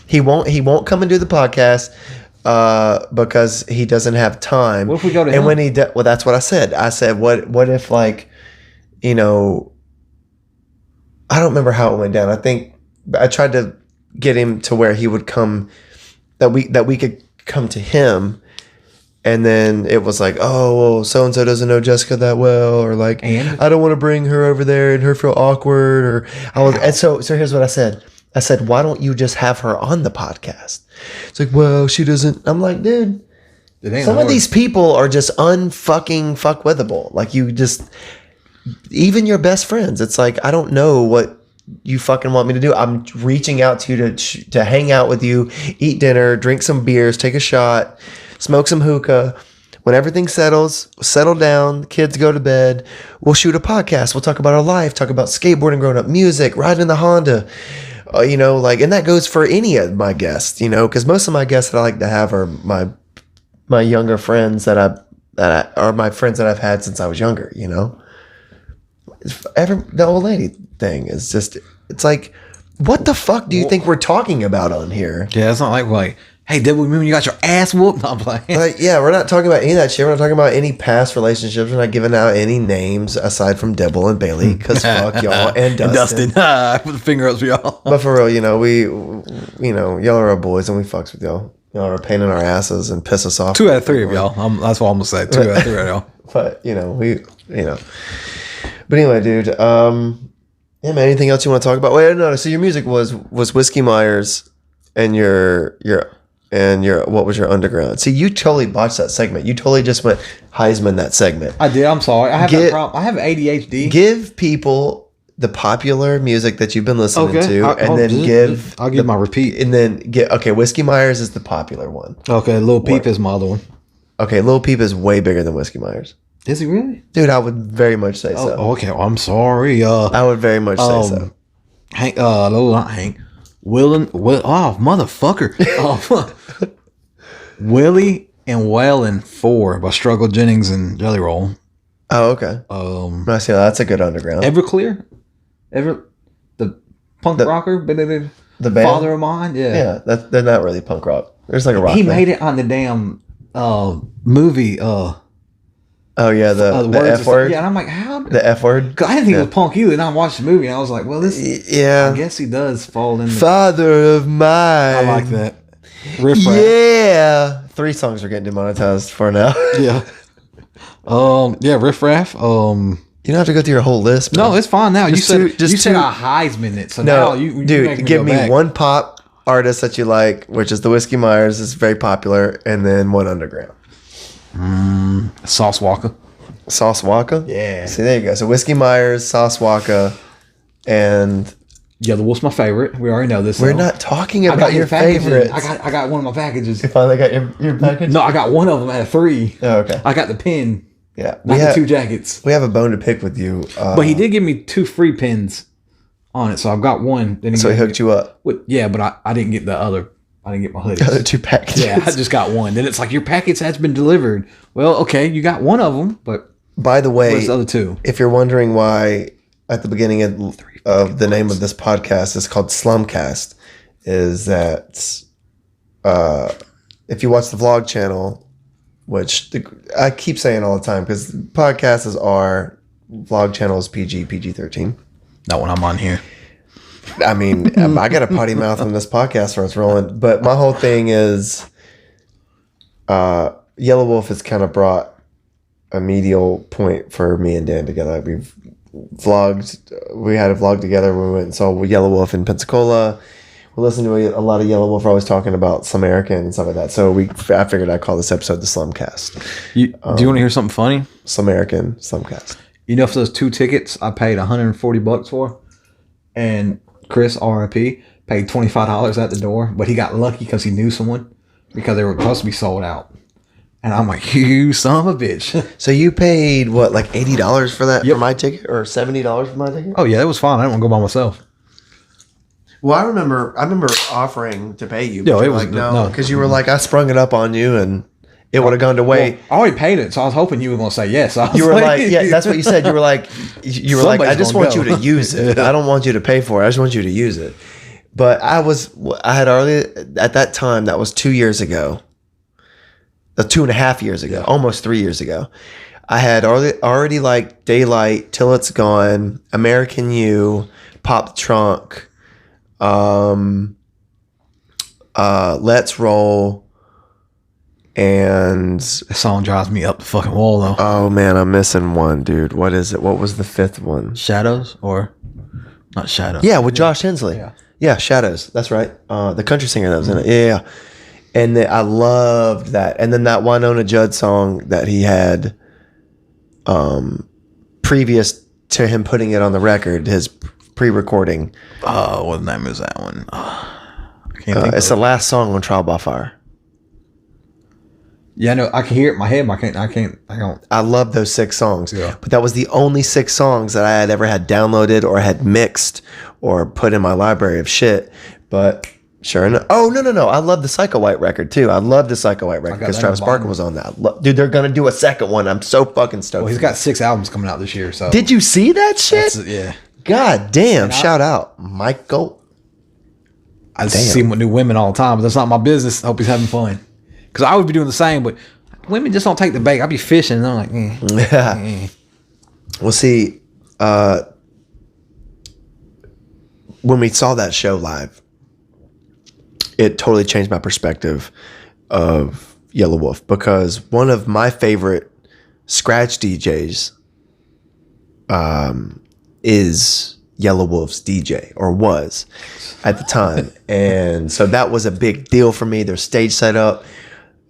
He won't come and do the podcast because he doesn't have time. What if we go to and him? when well, that's what I said. I said, what if, like, you know, I don't remember how it went down. I think I tried to get him to where he would come, that we could come to him. And then it was like, oh, well, so-and-so doesn't know Jessica that well, or like, I don't want to bring her over there and her feel awkward, or and so here's what I said. I said, why don't you just have her on the podcast? It's like, well, she doesn't. I'm like, dude, some of these people are just unfucking fuckwithable. Like, you just, even your best friends, it's like, I don't know what you fucking want me to do. I'm reaching out to you to hang out with you, eat dinner, drink some beers, take a shot, smoke some hookah. When everything settle down, kids go to bed, we'll shoot a podcast. We'll talk about our life, talk about skateboarding, growing up, music, riding in the Honda. You know, like, and that goes for any of my guests, you know, because most of my guests that I like to have are my younger friends that are my friends that I've had since I was younger, you know. The old lady thing is just, it's like, what the fuck do you think we're talking about on here? Yeah, it's not like, hey, did we remember you got your ass whooped? No, I'm playing. Like, yeah, we're not talking about any of that shit. We're not talking about any past relationships. We're not giving out any names aside from Dibble and Bailey, because fuck y'all and Dustin. Put the finger up for y'all. But for real, you know, y'all are our boys and we fucks with y'all. Y'all are a pain in our asses and piss us off. 2 out of 3 of y'all. That's what I'm gonna say. 2 out of 3 of y'all. But, you know, But anyway, dude, yeah, man, anything else you want to talk about? Wait, no, so your music was Whiskey Myers what was your underground? See, you totally botched that segment. You totally just went Heisman that segment. I did. I'm sorry. I have that problem. I have ADHD. Give people the popular music that you've been listening to, and then I'll give my repeat. And then Whiskey Myers is the popular one. Okay, Lil Peep is my other one. Okay, Lil Peep is way bigger than Whiskey Myers. Is he really? Dude, I would very much say so. Okay, well, I'm sorry. I would very much say so. Hank, no, not Hank. Motherfucker. Willie and Waylon 4 by Struggle Jennings and Jelly Roll. Oh, okay. I see. That's a good underground. Everclear? The punk rocker? The band? Father of Mine? Yeah. Yeah, they're not really punk rock. There's like a rock He band. made it on the damn movie. Oh, yeah, the words F word? Yeah, and I'm like, how? The F word? Cause I didn't think it was punk either. And I watched the movie and I was like, well, this. Yeah. I guess he does fall in. Father of Mine. I like that. Riff Raff. Yeah. 3 songs are getting demonetized for now. Yeah. Yeah, Riff Raff. You don't have to go through your whole list, man. No, it's fine now. Just you said two- I Heisman it, so No, now you dude, make give go me back. one pop artist that you like, which is the Whiskey Myers. It's very popular, and then one underground. Sauce Walker. Sauce Walker? Yeah. See, there you go. So Whiskey Myers, Sauce Walker, and Yeah, the Wolf's my favorite. We already know this. we're though. not talking I about got your packaging. favorites. I got one of my packages. You finally got your package? No, I got one of them out of 3. Oh, okay. I got the pin. Yeah. Not the 2 jackets. We have a bone to pick with you. But he did give me 2 free pins on it, so I've got one. Then So he hooked you up. Yeah, but I didn't get the other. I didn't get my hoodies. The other 2 packages. Yeah, I just got one. Then it's like, your package has been delivered. Well, okay, you got one of them, but By the way, where's the other 2? if you're wondering why at the beginning of the name of this podcast is called SlumCast, is that if you watch the vlog channel, which I keep saying all the time because podcast is R, vlog channel is PG-13. Not when I'm on here. I mean, I got a potty mouth on this podcast where it's rolling, but my whole thing is Yellow Wolf has kind of brought a medial point for me and Dan together. We've vlogged. We had a vlog together when we went and saw Yellow Wolf in Pensacola. We listened to a lot of Yellow Wolf. We're always talking about Slumerican and stuff like that. So I figured I'd call this episode the SlumCast. Do you want to hear something funny? Slumerican, SlumCast. You know, for those 2 tickets I paid $140 for, and Chris, RIP, paid $25 at the door, but he got lucky because he knew someone, because they were supposed to be sold out. And I'm like, you son of a bitch. So you paid what, like $80 for that, Yep. for my ticket, or $70 for my ticket? Oh yeah, it was fine. I didn't want to go by myself. Well, I remember offering to pay you. But Yo, you it were was like, no, because you were like, I sprung it up on you, and it would have gone to Well, wait. I already paid it, so I was hoping you were going to say yes. I was You were like, yeah, that's what you said. You were like, I just want gonna you go. to use it. I don't want you to pay for it. I just want you to use it. But I had already, at that time, that was 2 years ago, 2.5 years ago, almost 3 years ago. I had already like Daylight, Till It's Gone, American You, Pop the Trunk, Let's Roll, and That song drives me up the fucking wall, though. oh man, I'm missing one, dude. What is it? What was the 5th one? Shadows, or not Shadows? Yeah, with Josh Hensley. Yeah, Shadows. That's right. The country singer that was in it. Yeah. And I loved that. And then that Winona Judd song that he had previous to him putting it on the record, his pre-recording. Oh, what name is that one? I can't think It's the last song on Trial by Fire. Yeah, no, I can hear it in my head, but I don't. I love those 6 songs. Yeah. But that was the only 6 songs that I had ever had downloaded or had mixed or put in my library of shit. But sure enough. Oh, no. I love the Psycho White record too. I love the Psycho White record because that Travis on Barker vinyl. was on that. Dude, they're going to do a second one. I'm so fucking stoked. Well, he's got 6 albums coming out this year, so. Did you see that shit? Yeah. God damn. Shout out. Michael. I see him with new women all the time, but that's not my business. I hope he's having fun. Because I would be doing the same, but women just don't take the bait. I'd be fishing, and I'm like, Yeah. Well, see, when we saw that show live, it totally changed my perspective of Yellow Wolf, because one of my favorite scratch DJs is Yellow Wolf's DJ, or was at the time. And so that was a big deal for me. Their stage setup,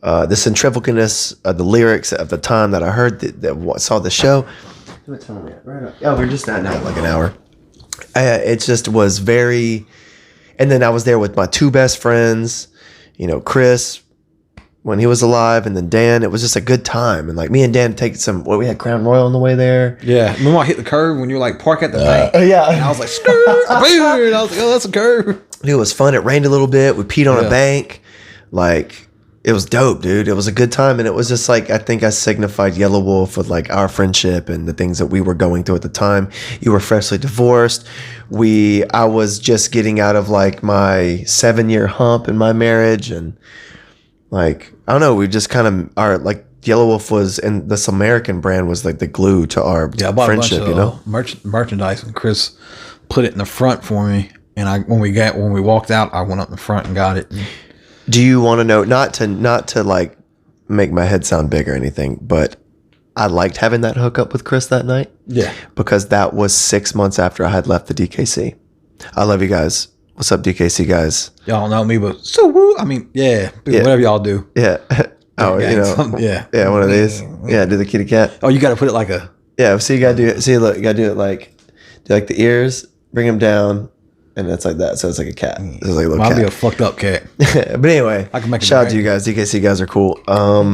the centrifugalness of the lyrics of the time that I heard that saw the show. What time are we at? Right up. Oh, we're just not now, like an hour. It just was very. And then I was there with my two best friends, you know, Chris, when he was alive, and then Dan. It was just a good time. And like me and Dan take we had Crown Royal on the way there. Yeah. Remember I hit the curve when you were like park at the bank? Yeah. And I was like, skirt, boom, and I was like, oh, that's a curve. Dude, it was fun. It rained a little bit. We peed on a bank. Like, it was dope, dude. It was a good time. And it was just like, I think I signified Yellow Wolf with like our friendship and the things that we were going through at the time. You were freshly divorced. I was just getting out of like my 7-year hump in my marriage. And like, I don't know, we just kind of like Yellow Wolf was, and this American brand was like the glue to our friendship, you know? Merchandise, and Chris put it in the front for me. And when we walked out, I went up in the front and got it. Do you want to know, not to like make my head sound big or anything, but I liked having that hookup with Chris that night. Yeah. Because that was 6 months after I had left the DKC. I love you guys. What's up, DKC guys? Y'all don't know me, but so woo. I mean, yeah, whatever y'all do. Yeah. Oh, you know. Yeah, one of these. Yeah, do the kitty cat. Oh, you got to put it like a. Yeah, so you got to do it. See, look, you got to do it like the ears, bring them down. And it's like that, so it's like a cat. It's like a little cat. I'll be a fucked up cat. But anyway, I can make shout out to you guys. DKC guys are cool.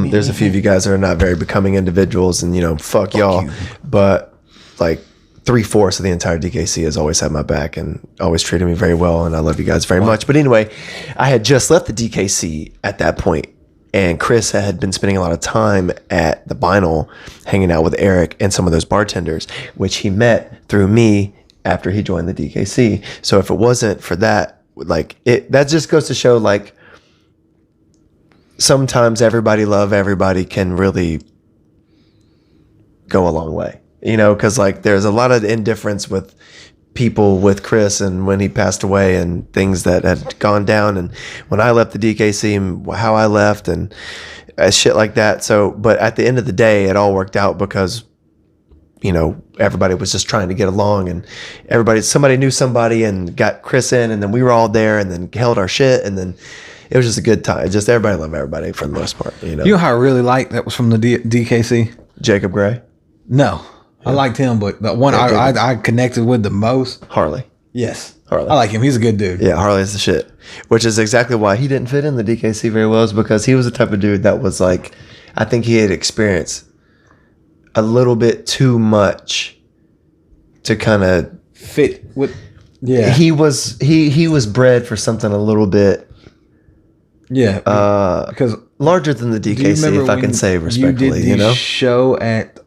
There's a few of you guys that are not very becoming individuals, and you know, fuck y'all. You. But like 3/4 of the entire DKC has always had my back and always treated me very well, and I love you guys very much. But anyway, I had just left the DKC at that point, and Chris had been spending a lot of time at the Vinyl, hanging out with Eric and some of those bartenders, which he met through me after he joined the DKC. So if it wasn't for that, like that just goes to show like sometimes everybody love everybody can really go a long way, you know, because like there's a lot of indifference with people with Chris and when he passed away and things that had gone down and when I left the DKC and how I left and shit like that. So, but at the end of the day, it all worked out because you know, everybody was just trying to get along and somebody knew somebody and got Chris in and then we were all there and then held our shit and then it was just a good time. Just everybody loved everybody for the most part, you know. You know how I really liked that was from the DKC? Jacob Gray? No. Yeah. I liked him, but the one I connected with the most. Harley. Yes. Harley. I like him. He's a good dude. Yeah, Harley's the shit. Which is exactly why he didn't fit in the DKC very well, is because he was the type of dude that was like, I think he had experienced a little bit too much to kind of fit with. Yeah, he was bred for something a little bit. Yeah, because larger than the DKC, if I can say respectfully, you know, show at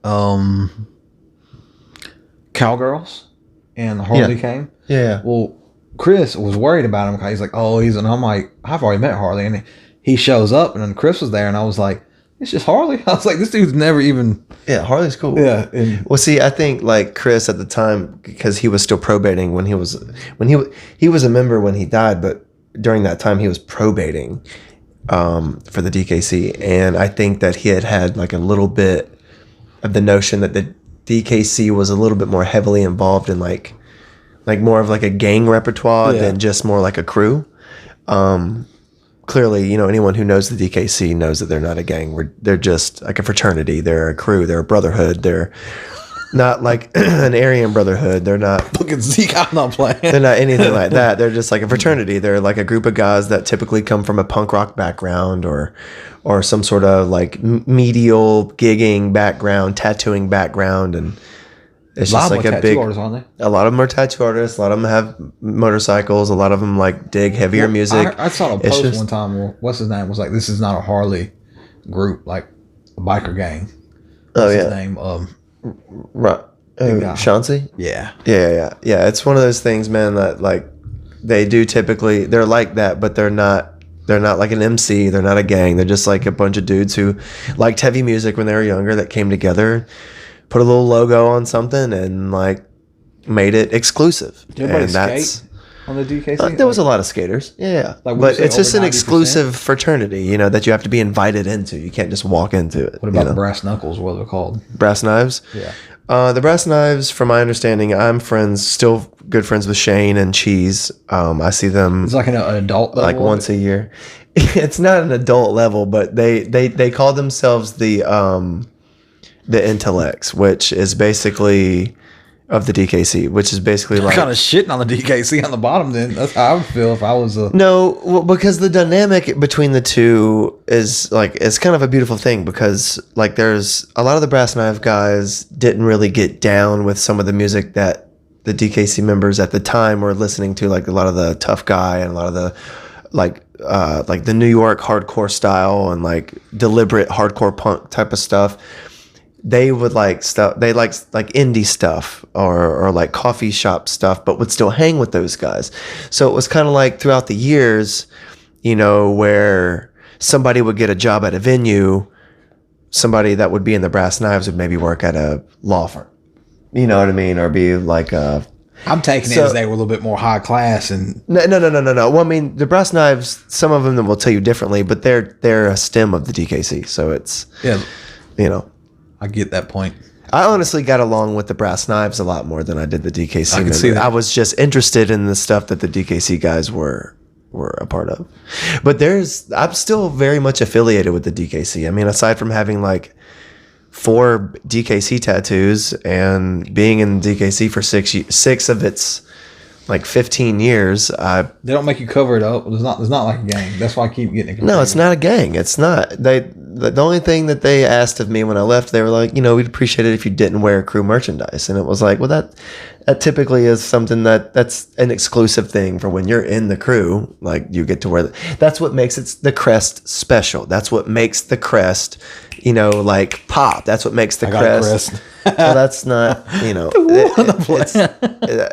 Cowgirls and Harley came. Yeah. Well, Chris was worried about him because he's like, oh, and I'm like, I've already met Harley, and he shows up, and then Chris was there, and I was like, it's just Harley. I was like, this dude's never even. Yeah, Harley's cool. Yeah. Well, see, I think like Chris at the time, because he was still probating when he was a member when he died, but during that time he was probating for the DKC, and I think that he had like a little bit of the notion that the DKC was a little bit more heavily involved in like more of like a gang repertoire than just more like a crew. Clearly, you know, anyone who knows the DKC knows that they're not a gang. They're just like a fraternity. They're a crew. They're a brotherhood. They're not like an Aryan brotherhood. They're not. Look at Zeke. I'm not playing. They're not anything like that. They're just like a fraternity. They're like a group of guys that typically come from a punk rock background or some sort of like medial gigging background, tattooing background, and it's just like a big. Artists, aren't they? A lot of them are tattoo artists. A lot of them have motorcycles. A lot of them like dig heavier music. I saw a post one time where what's his name was like, "This is not a Harley group, like a biker gang." What's his name? Right. Chauncey? Yeah. Yeah. It's one of those things, man, that like they do typically. They're like that, but they're not. They're not like an MC. They're not a gang. They're just like a bunch of dudes who liked heavy music when they were younger that came together. Put a little logo on something and like made it exclusive. Did anybody skate on the DKC? There was a lot of skaters. Yeah. Like, but it's just an 90%? Exclusive fraternity, you know, that you have to be invited into. You can't just walk into it. What about Brass Knuckles? What are they called? Brass Knives? Yeah. The Brass Knives, from my understanding, I'm still good friends with Shane and Cheese. I see them It's like an adult level. like once a year. It's not an adult level, but they call themselves the Intellects, which is basically of the DKC, which is basically like kind of shitting on the DKC on the bottom. Then that's how I would feel if I was a no, well, because the dynamic between the two is like it's kind of a beautiful thing because like there's a lot of the Brass Knife guys didn't really get down with some of the music that the DKC members at the time were listening to, like a lot of the Tough Guy and a lot of the like the New York hardcore style and like deliberate hardcore punk type of stuff. They would like stuff. They like indie stuff or like coffee shop stuff, but would still hang with those guys. So it was kind of like throughout the years, where somebody would get a job at a venue, somebody that would be in the Brass Knives would maybe work at a law firm. You know what I mean? Or be like a. I'm taking it as they were a little bit more high class and No. Well, I mean, the Brass Knives. Some of them will tell you differently, but they're a stem of the DKC. So it's I get that point. I honestly got along with the Brass Knives a lot more than I did the DKC. I can see that. I was just interested in the stuff that the DKC guys were a part of. But I'm still very much affiliated with the DKC. I mean, aside from having like 4 DKC tattoos and being in DKC for six of its like 15 years, they don't make you cover it up. There's not like a gang. That's why I keep getting it. No, it's not a gang. It's not. The only thing that they asked of me when I left, they were like, we'd appreciate it if you didn't wear crew merchandise. And it was like, well, that typically is something that's an exclusive thing for when you're in the crew. Like you get to wear that's what makes the crest special. That's what makes the crest, like pop. That's what makes the crest. Well, that's not,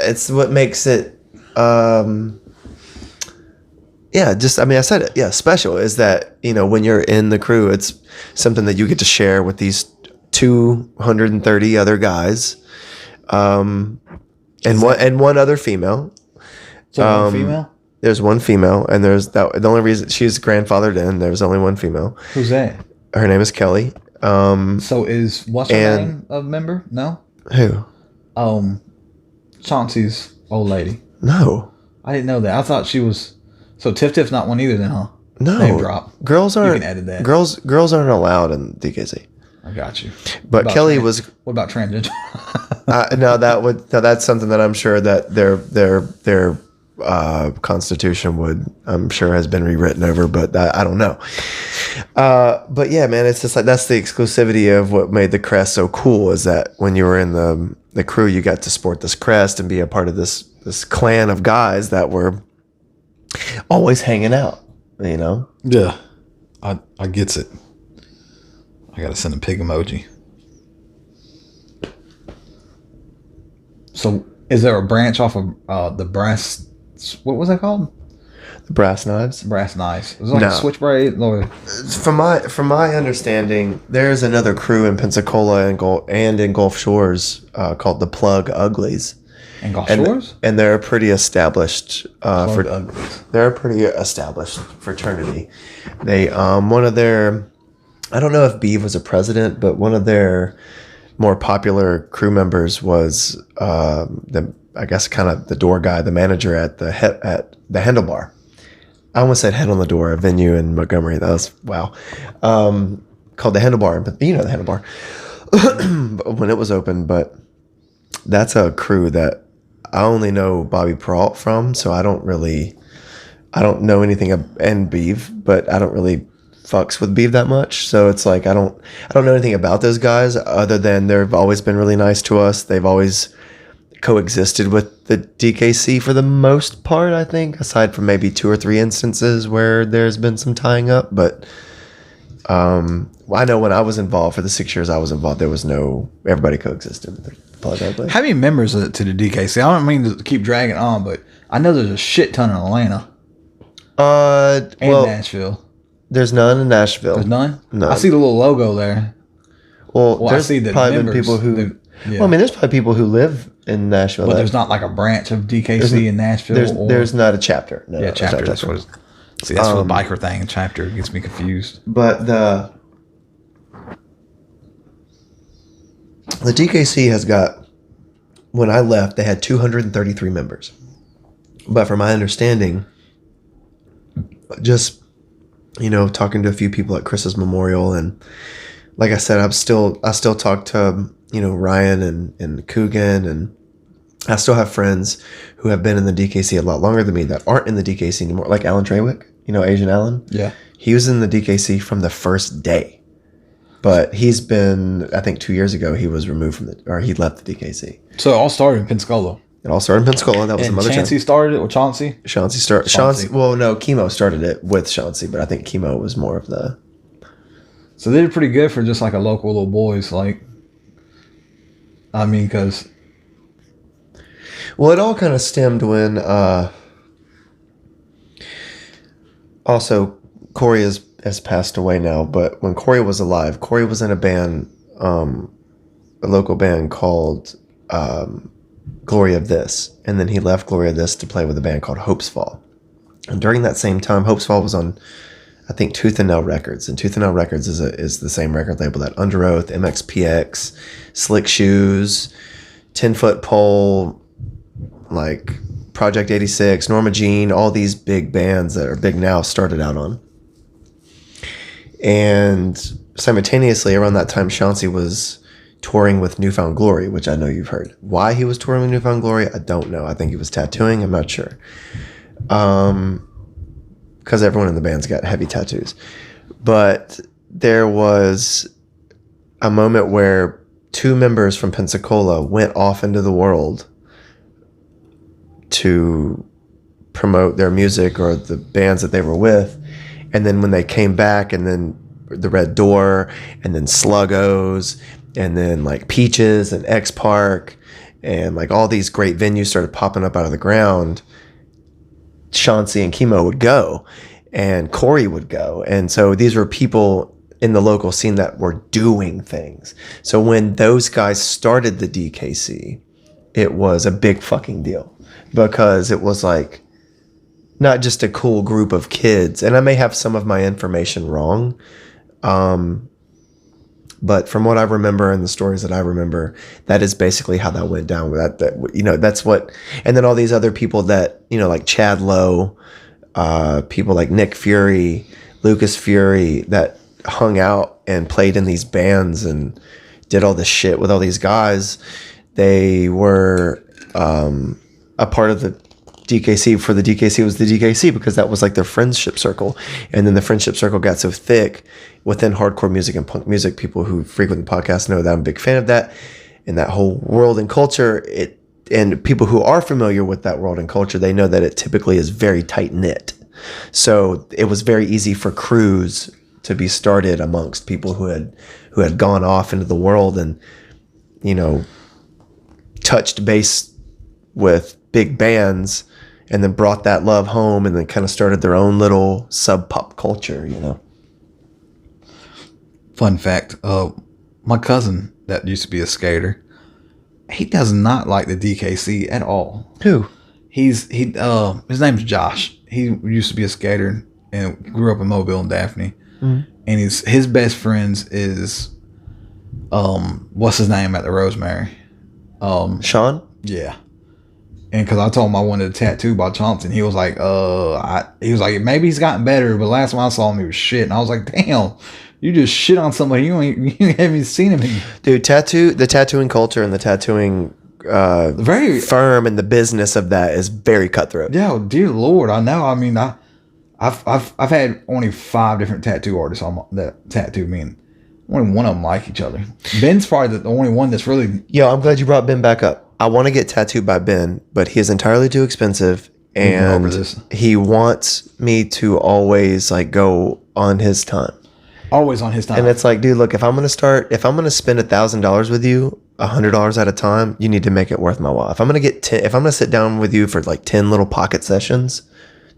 it's what makes it, I said it, special is that, when you're in the crew, it's something that you get to share with these 230 other guys, and one other female. So one female? There's one female, and there's the only reason she's grandfathered in, there's only one female. Who's that? Her name is Kelly. So is what's her name a member? No. Who? Chauncey's old lady. No, I didn't know that. I thought she was. So Tiff's not one either, then, huh? No. Name drop. Girls aren't. You can edit that. Girls aren't allowed in DKC. I got you. But Kelly was. What about transgender? No, that's something that I'm sure that their constitution I'm sure has been rewritten over, but I don't know. But yeah, man, it's just like that's the exclusivity of what made the crest so cool is that when you were in the crew, you got to sport this crest and be a part of this clan of guys that were always hanging out, Yeah, I gets it. I gotta send a pig emoji. So, is there a branch off of the brass? What was that called? The Brass Knives. Brass Knives. It was like a switchblade. Or... From my understanding, there's another crew in Pensacola and in Gulf Shores called the Plug Uglies. And Gulf Shores? And they're a pretty established Uglies. They're a pretty established fraternity. They one of their, I don't know if Beeve was a president, but one of their more popular crew members was I guess kind of the door guy, the manager at the Handlebar. I almost said Head on the Door, a venue in Montgomery. That was wow. Called the Handlebar, but the Handlebar when it was open. But that's a crew that I only know Bobby Peralt from, so I don't know anything and Beeve, but I don't really fucks with Beeve that much. So it's like I don't know anything about those guys other than they've always been really nice to us. They've always coexisted with the DKC for the most part, I think, aside from maybe 2 or 3 instances where there's been some tying up. But I know when I was involved, for the 6 years I was involved, there was everybody coexisted with the Plug Ugly. How many members to the DKC? I don't mean to keep dragging on, but I know there's a shit ton in Atlanta. And Nashville. There's none in Nashville. There's none? No. I see the little logo there. Well, there's I see the probably members. been people who... Yeah. Well, I mean, there's probably people who live in Nashville. But there's not like a branch of DKC in Nashville? There's not a chapter. No, chapter. That's what see, that's what the biker thing. Chapter gets me confused. But The DKC has got, when I left, they had 233 members. But from my understanding, just, talking to a few people at Chris's memorial, and like I said, I still talk to, Ryan and Coogan, and I still have friends who have been in the DKC a lot longer than me that aren't in the DKC anymore, like Alan Trawick, Asian Alan. Yeah. He was in the DKC from the first day. But he's been, I think 2 years ago, he was removed he left the DKC. So it all started in Pensacola. It all started in Pensacola. That was the mother Chauncey started it with Chauncey? Chauncey. Well, no, Chemo started it with Chauncey, but I think Chemo was more of the... So they did pretty good for just like a local little boys. Because... Well, it all kind of stemmed when... Also, Corey has passed away now, but when Corey was alive, Corey was in a band, a local band called Glory of This, and then he left Glory of This to play with a band called Hope's Fall. And during that same time, Hope's Fall was on, I think, Tooth and Nail Records, and Tooth and Nail Records is the same record label that Under Oath, MXPX, Slick Shoes, 10 Foot Pole, like Project 86, Norma Jean, all these big bands that are big now started out on. And simultaneously, around that time, Chauncey was touring with Newfound Glory, which I know you've heard. Why he was touring with Newfound Glory, I don't know. I think he was tattooing. I'm not sure. Because everyone in the band's got heavy tattoos. But there was a moment where 2 members from Pensacola went off into the world to promote their music or the bands that they were with. And then when they came back, and then the Red Door, and then Sluggos, and then like Peaches and X Park, and like all these great venues started popping up out of the ground, Chauncey and Chemo would go, and Corey would go. And so these were people in the local scene that were doing things. So when those guys started the DKC, it was a big fucking deal, because it was like, not just a cool group of kids. And I may have some of my information wrong. But from what I remember and the stories that I remember, that is basically how that went down. That's what, and then all these other people that, like Chad Lowe, people like Nick Fury, Lucas Fury, that hung out and played in these bands and did all this shit with all these guys. They were, a part of the DKC. For the DKC was the DKC, because that was like their friendship circle. And then the friendship circle got so thick within hardcore music and punk music. People who frequent the podcast know that I'm a big fan of that, and that whole world and culture. And people who are familiar with that world and culture, they know that it typically is very tight knit. So it was very easy for crews to be started amongst people who had gone off into the world and, touched base with big bands, and then brought that love home, and then kind of started their own little sub pop culture, Fun fact, my cousin that used to be a skater, he does not like the DKC at all. Who? His name's Josh. He used to be a skater and grew up in Mobile and Daphne. Mm-hmm. And his best friends is what's his name at the Rosemary? Sean? Yeah. And because I told him I wanted a tattoo by Chauncey, and he was like, he was like, maybe he's gotten better, but last time I saw him, he was shit. And I was like, damn, you just shit on somebody. You haven't even seen him. Dude, the tattooing culture and the tattooing very firm, and the business of that is very cutthroat. Yeah, dear Lord, I know. I mean, I've had only 5 different tattoo artists on that tattoo me, and only one of them like each other. Ben's probably the only one that's really. Yo, I'm glad you brought Ben back up. I want to get tattooed by Ben, but he is entirely too expensive, and he wants me to always like go on his time. Always on his time. And it's like, dude, look, if I'm going to spend $1,000 with you, $100 at a time, you need to make it worth my while. If I'm going to sit down with you for like 10 little pocket sessions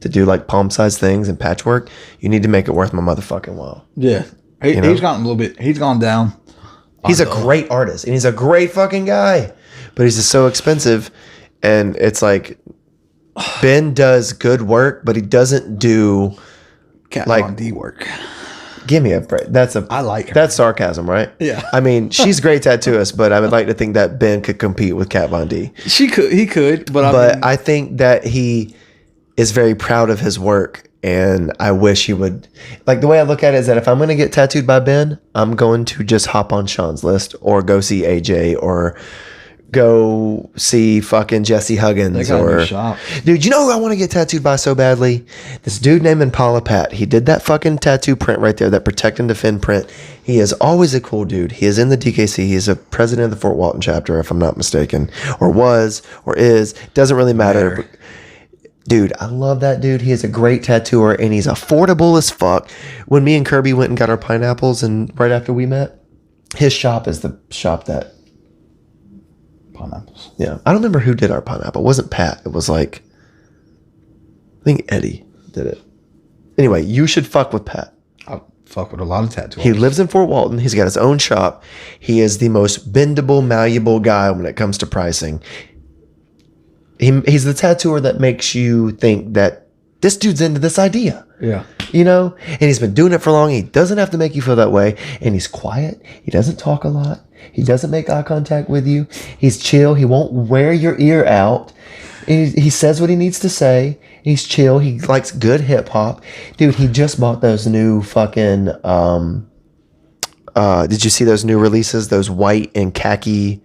to do like palm size things and patchwork, you need to make it worth my motherfucking while. Yeah. He's gotten a little bit, he's gone down. He's a great artist, and he's a great fucking guy, but he's just so expensive. And it's like, Ben does good work, but he doesn't do Cat like D work. Give me a break. I like her. That's sarcasm, right? Yeah. I mean, she's a great tattooist, but I would like to think that Ben could compete with Kat Von D. He could, but I think that he is very proud of his work, and I wish he would. Like, the way I look at it is that if I'm going to get tattooed by Ben, I'm going to just hop on Sean's list or go see AJ or go see fucking Jesse Huggins or shop. Dude, you know who I want to get tattooed by so badly? This dude named Impala Pat. He did that fucking tattoo print right there, that protect and defend print. He is always a cool dude. He is in the DKC. He is a president of the Fort Walton chapter, if I'm not mistaken, or was or is. Doesn't really matter. But, dude, I love that dude. He is a great tattooer and he's affordable as fuck. When me and Kirby went and got our pineapples, and right after we met, his shop is the shop that. Pineapples. Yeah. I don't remember who did our pineapple. It wasn't Pat. It was like, I think Eddie did it. Anyway, you should fuck with Pat. I fuck with a lot of tattoos. He lives in Fort Walton. He's got his own shop. He is the most bendable, malleable guy when it comes to pricing. He's the tattooer that makes you think that this dude's into this idea. Yeah. You know? And he's been doing it for long. He doesn't have to make you feel that way. And he's quiet. He doesn't talk a lot. He doesn't make eye contact with you. He's chill. He won't wear your ear out. He says what he needs to say. He's chill. He likes good hip hop. Dude, he just bought those new fucking... did you see those new releases? Those white and khaki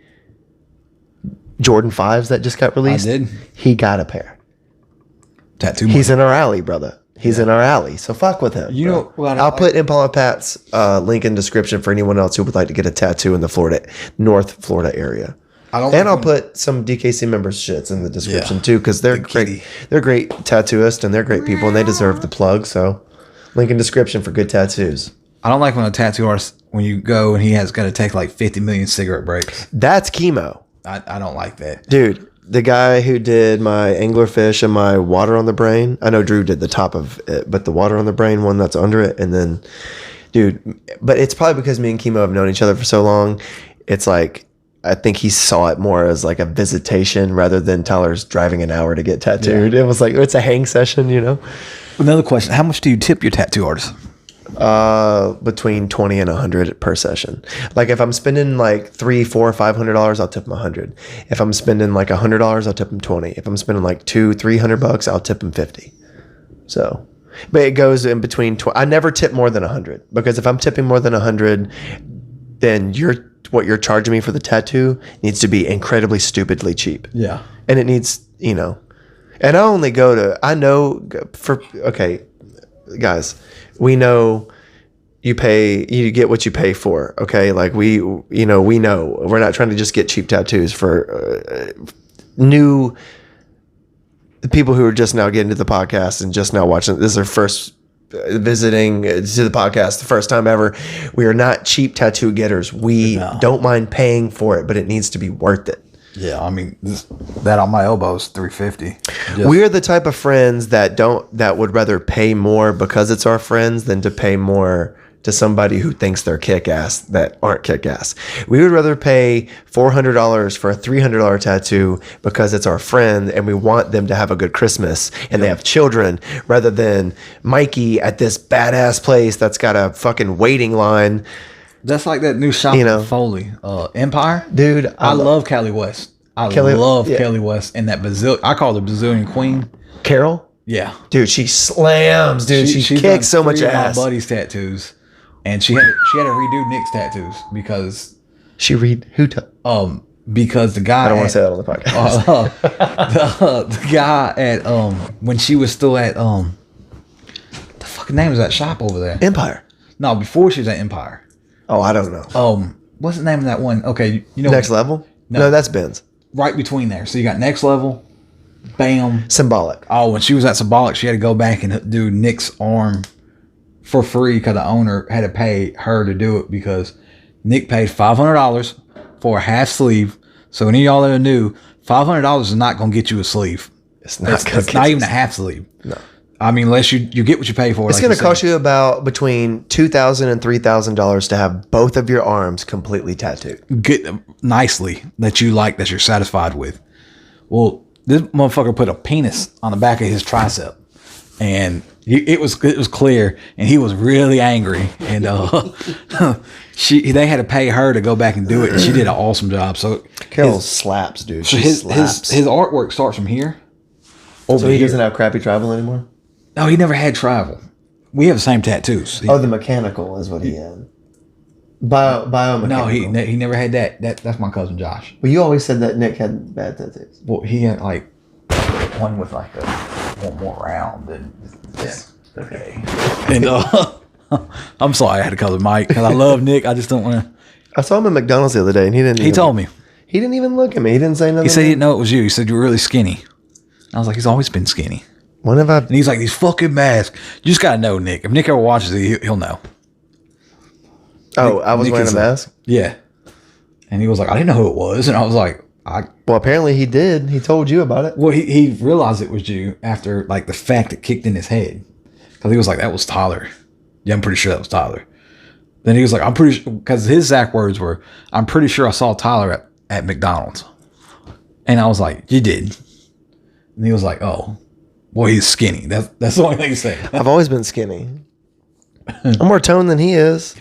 Jordan 5s that just got released? I did. He got a pair. Tattoo. He's in our alley, brother. He's in our alley, so fuck with him. You know what I'll put Impala Pat's link in description for anyone else who would like to get a tattoo in the North Florida area. I'll put some DKC members' shits in the description too, because they're great. They're great tattooists and they're great people and they deserve the plug. So, link in description for good tattoos. I don't like when a tattoo artist, when you go and he has got to take like 50 million cigarette breaks. That's chemo. I don't like that, dude. The guy who did my anglerfish and my water on the brain, I know Drew did the top of it, but the water on the brain one that's under it, and then, dude, but it's probably because me and Chemo have known each other for so long. It's like, I think he saw it more as like a visitation rather than Tyler's driving an hour to get tattooed. Yeah. It was like, it's a hang session, you know? Another question. How much do you tip your tattoo artist? Between 20 and 100 per session. Like if I'm spending like $300, $400, $500, I'll tip them 100. If I'm spending like $100, I'll tip them 20. If I'm spending like $200-300, I'll tip them 50. So, but it goes in between. I never tip more than 100, because if I'm tipping more than 100, then what you're charging me for the tattoo needs to be incredibly stupidly cheap. Yeah, and it needs, you know. And okay, guys. We know you get what you pay for. Okay. Like we know we're not trying to just get cheap tattoos for new people who are just now getting to the podcast and just now watching. This is their first visiting to the podcast, the first time ever. We are not cheap tattoo getters. We don't mind paying for it, but it needs to be worth it. Yeah, I mean, that on my elbow is $350. We are the type of friends that would rather pay more because it's our friends than to pay more to somebody who thinks they're kick-ass that aren't kick-ass. We would rather pay $400 for a $300 tattoo because it's our friend and we want them to have a good Christmas and they have children, rather than Mikey at this badass place that's got a fucking waiting line. That's like that new shop in Foley, Empire. Dude, I love Kelly West. I love Kelly West and that I call her the Brazilian Queen. Carol? Yeah. Dude, she slams, dude. She kicks so much ass. My buddy's had to redo Nick's tattoos because because the guy, I don't want to say that on the podcast. The guy at when she was still at the fucking name is that shop over there? Empire. No, before she was at Empire. Oh, I don't know. What's the name of that one? Okay, you know, Next Level? No, that's Ben's. Right between there. So you got Next Level, bam. Symbolic. Oh, when she was at Symbolic, she had to go back and do Nick's arm for free because the owner had to pay her to do it, because Nick paid $500 for a half sleeve. So any of y'all that are new, $500 is not going to get you a sleeve. It's not even a half sleeve. No. I mean, unless you get what you pay for. It's going to cost you about between $2,000 and $3,000 to have both of your arms completely tattooed. Get nicely that you like, that you're satisfied with. Well, this motherfucker put a penis on the back of his tricep, and It was clear, and he was really angry, and they had to pay her to go back and do it, and she did an awesome job. So Carol slaps, dude. so She his slaps. artwork starts from here. So he doesn't have crappy travel anymore? No, he never had travel. We have the same tattoos. Oh, the mechanical is what he had. Biomechanical. No, he never had that. That's my cousin Josh. Well, you always said that Nick had bad tattoos. Well, he had like one with like one more round than this. Okay. And I'm sorry I had to call him Mike because I love Nick. I just don't want to. I saw him at McDonald's the other day, and He told me. He didn't even look at me. He didn't say nothing. He said he didn't know it was you. He said you were really skinny. I was like, he's always been skinny. When have I? And he's like, these fucking masks. You just gotta know, Nick. If Nick ever watches it, he'll know. Oh, Nick, I was Nick wearing a is mask? Yeah. And he was like, I didn't know who it was. And I was like, Well, apparently he did. He told you about it. Well, he realized it was you after like the fact it kicked in his head. Because he was like, that was Tyler. Yeah, I'm pretty sure that was Tyler. Then he was like, I'm pretty sure, because his exact words were, I'm pretty sure I saw Tyler at McDonald's. And I was like, you did. And he was like, oh, boy, he's skinny. That's the only thing he said. I've always been skinny. I'm more toned than he is.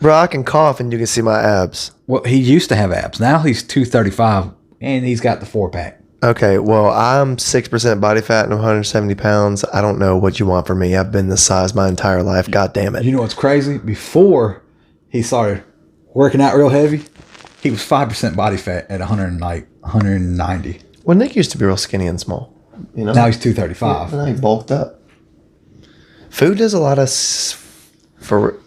Bro, I can cough and you can see my abs. Well, he used to have abs. Now he's 235 and he's got the 4-pack. Okay, well, I'm 6% body fat and 170 pounds. I don't know what you want from me. I've been this size my entire life. God damn it. You know what's crazy? Before he started working out real heavy, he was 5% body fat at 190. Well, Nick used to be real skinny and small. You know? Now he's 235. Now he bulked up. Food does a lot of for.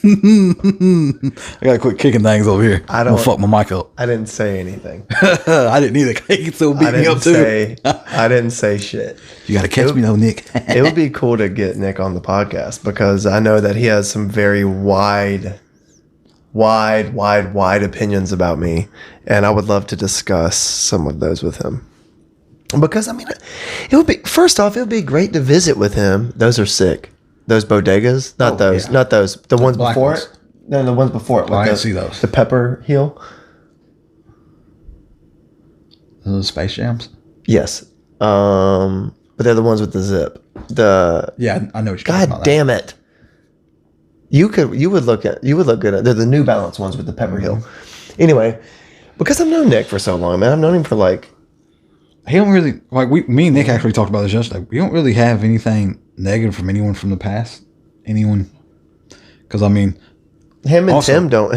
I gotta quit kicking things over here. I I'm don't gonna fuck my mic up. I didn't say anything. I didn't either. He can still beat I me up didn't too. I didn't say shit. You gotta catch me though, Nick. It would be cool to get Nick on the podcast because I know that he has some very wide opinions about me, and I would love to discuss some of those with him. Because I mean, it would be first off, it would be great to visit with him. Those are sick. Those bodegas, not those. The ones black before ones. it. No, the ones before it. I didn't see those. The pepper heel. Those Space Jams. Yes. But they're the ones with the zip. Yeah, I know what you're talking about. God damn it. You would look good at. They're the New Balance ones with the pepper heel. Anyway, because I've known Nick for so long, man. I've known him for like. He don't really like me and Nick actually talked about this yesterday. We don't really have anything negative from anyone from the past. Anyone, because I mean, Him and Tim don't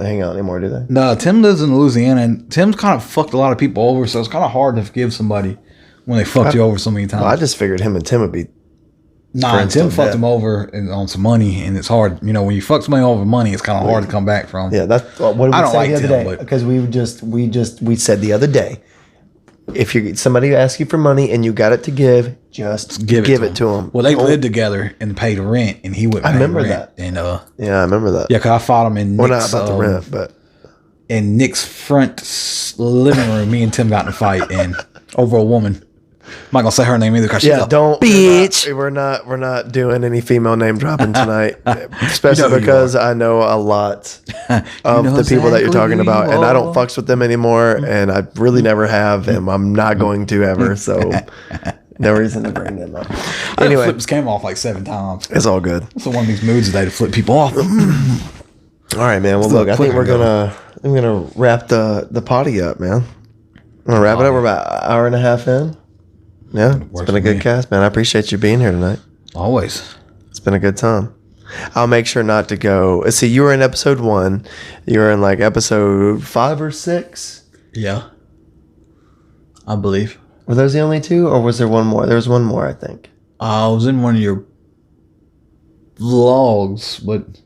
hang out anymore, do they? no, Tim lives in Louisiana, and Tim's kind of fucked a lot of people over, so it's kind of hard to forgive somebody when they fucked you over so many times. Well, I just figured him and Tim would be. Nah, friends Tim till fucked death. him over on some money, and it's hard. You know, when you fuck somebody over money, it's kind of hard to come back from. Yeah, that's what did we I don't say like the other Tim, day? but- Because we said the other day, if somebody asks you for money and you got it to give, just give it to them. Well, they lived together and paid rent, and he wouldn't. I pay remember rent. that. And Yeah, I remember that. yeah, because I fought him in Well, Nick's, not about the rent, but in Nick's front living room. Me and Tim got in a fight and over a woman. I'm not gonna say her name either because she's a don't bitch. We're not doing any female name dropping tonight, especially You know who you because I know a lot of know the people that you're exactly talking who about, you and I don't are. fucks with them anymore, and I really never have, and I'm not going to ever. So no reason to bring them up. I Anyway, flipped his camera off like 7 times. it's all good. So one of these moods today to flip people off. All right, man. Well, look, I think we're gonna wrap the potty up, man. I'm gonna wrap it up. We're about an hour and a half in. Yeah, it's Works been a for good me. cast, man. I appreciate you being here tonight. Always. It's been a good time. I'll make sure not to go. See, you were in episode 1. You were in like episode 5 or 6. Yeah. I believe. Were those the only 2, or was there one more? There was one more, I think. I was in one of your vlogs, but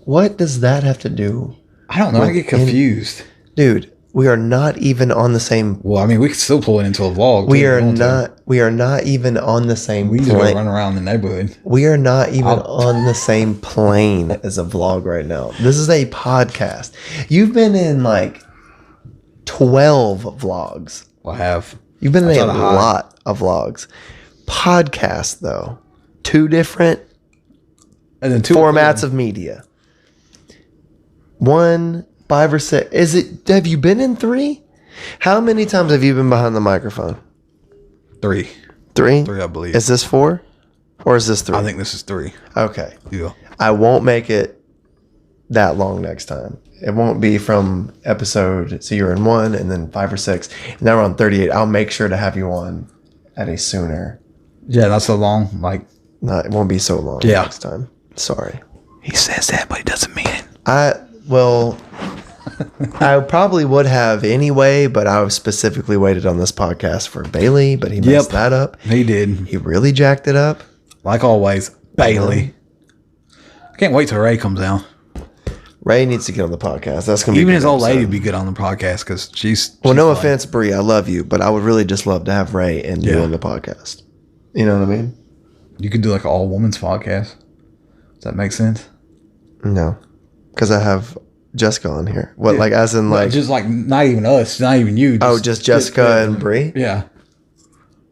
What does that have to do, I don't know. I get confused. dude? We are not even on the same. Well, I mean, we could still pull it into a vlog. We too, are if want to. not. We are not even on the same We just go plane. run around the neighborhood. We are not even on the same plane as a vlog right now. This is a podcast. You've been in like 12 vlogs. I have. You've been in try a to hide. lot of vlogs. Podcast though, 2 different And then 2 formats of media. 1, 5 or 6. Is it? Have you been in 3? How many times have you been behind the microphone? 3. 3? 3, I believe. Is this 4? Or is this 3? I think this is 3. Okay. Yeah. I won't make it that long next time. It won't be from episode, so you're in 1 and then 5 or 6. And now we're on 38. I'll make sure to have you on at a sooner. Yeah, that's so long. Like, No, it won't be so long next time. Sorry. he says that, but he doesn't mean it. I probably would have anyway, but I specifically waited on this podcast for Bailey, but he messed that up. He did. He really jacked it up. Like always, Bailey. Can't wait till Ray comes out. Ray needs to get on the podcast. That's gonna be Even a his good old lady episode. would be good on the podcast because she's. Well, no fun. offense, Bree. I love you, but I would really just love to have Ray and you on the podcast. You know what I mean? You could do like an all women's podcast. Does that make sense? No, because I have Jessica on here. What, like, as in, like, just like not even us, not even you. just Jessica and Bree? Yeah.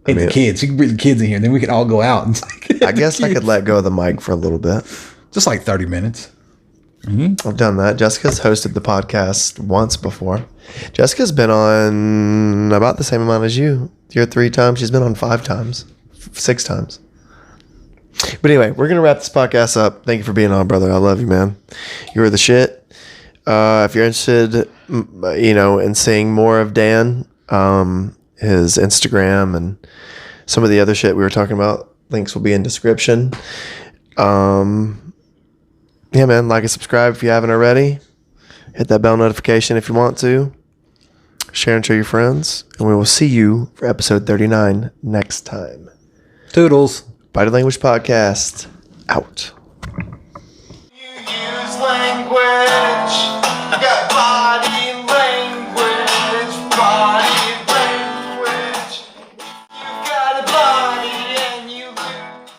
And the kids. You can bring the kids in here, then we can all go out and. I guess I could let go of the mic for a little bit. Just like 30 minutes. I've done that. Jessica's hosted the podcast once before. Jessica's been on about the same amount as you. You're 3 times. She's been on 5 times, 6 times. But anyway, we're going to wrap this podcast up. Thank you for being on, brother. I love you, man. You're the shit. If you're interested, in seeing more of Dan, his Instagram and some of the other shit we were talking about, links will be in description. Yeah, man, like and subscribe if you haven't already. Hit that bell notification if you want to. Share and show your friends. And we will see you for episode 39 next time. Toodles. Body Language Podcast, out. You use language.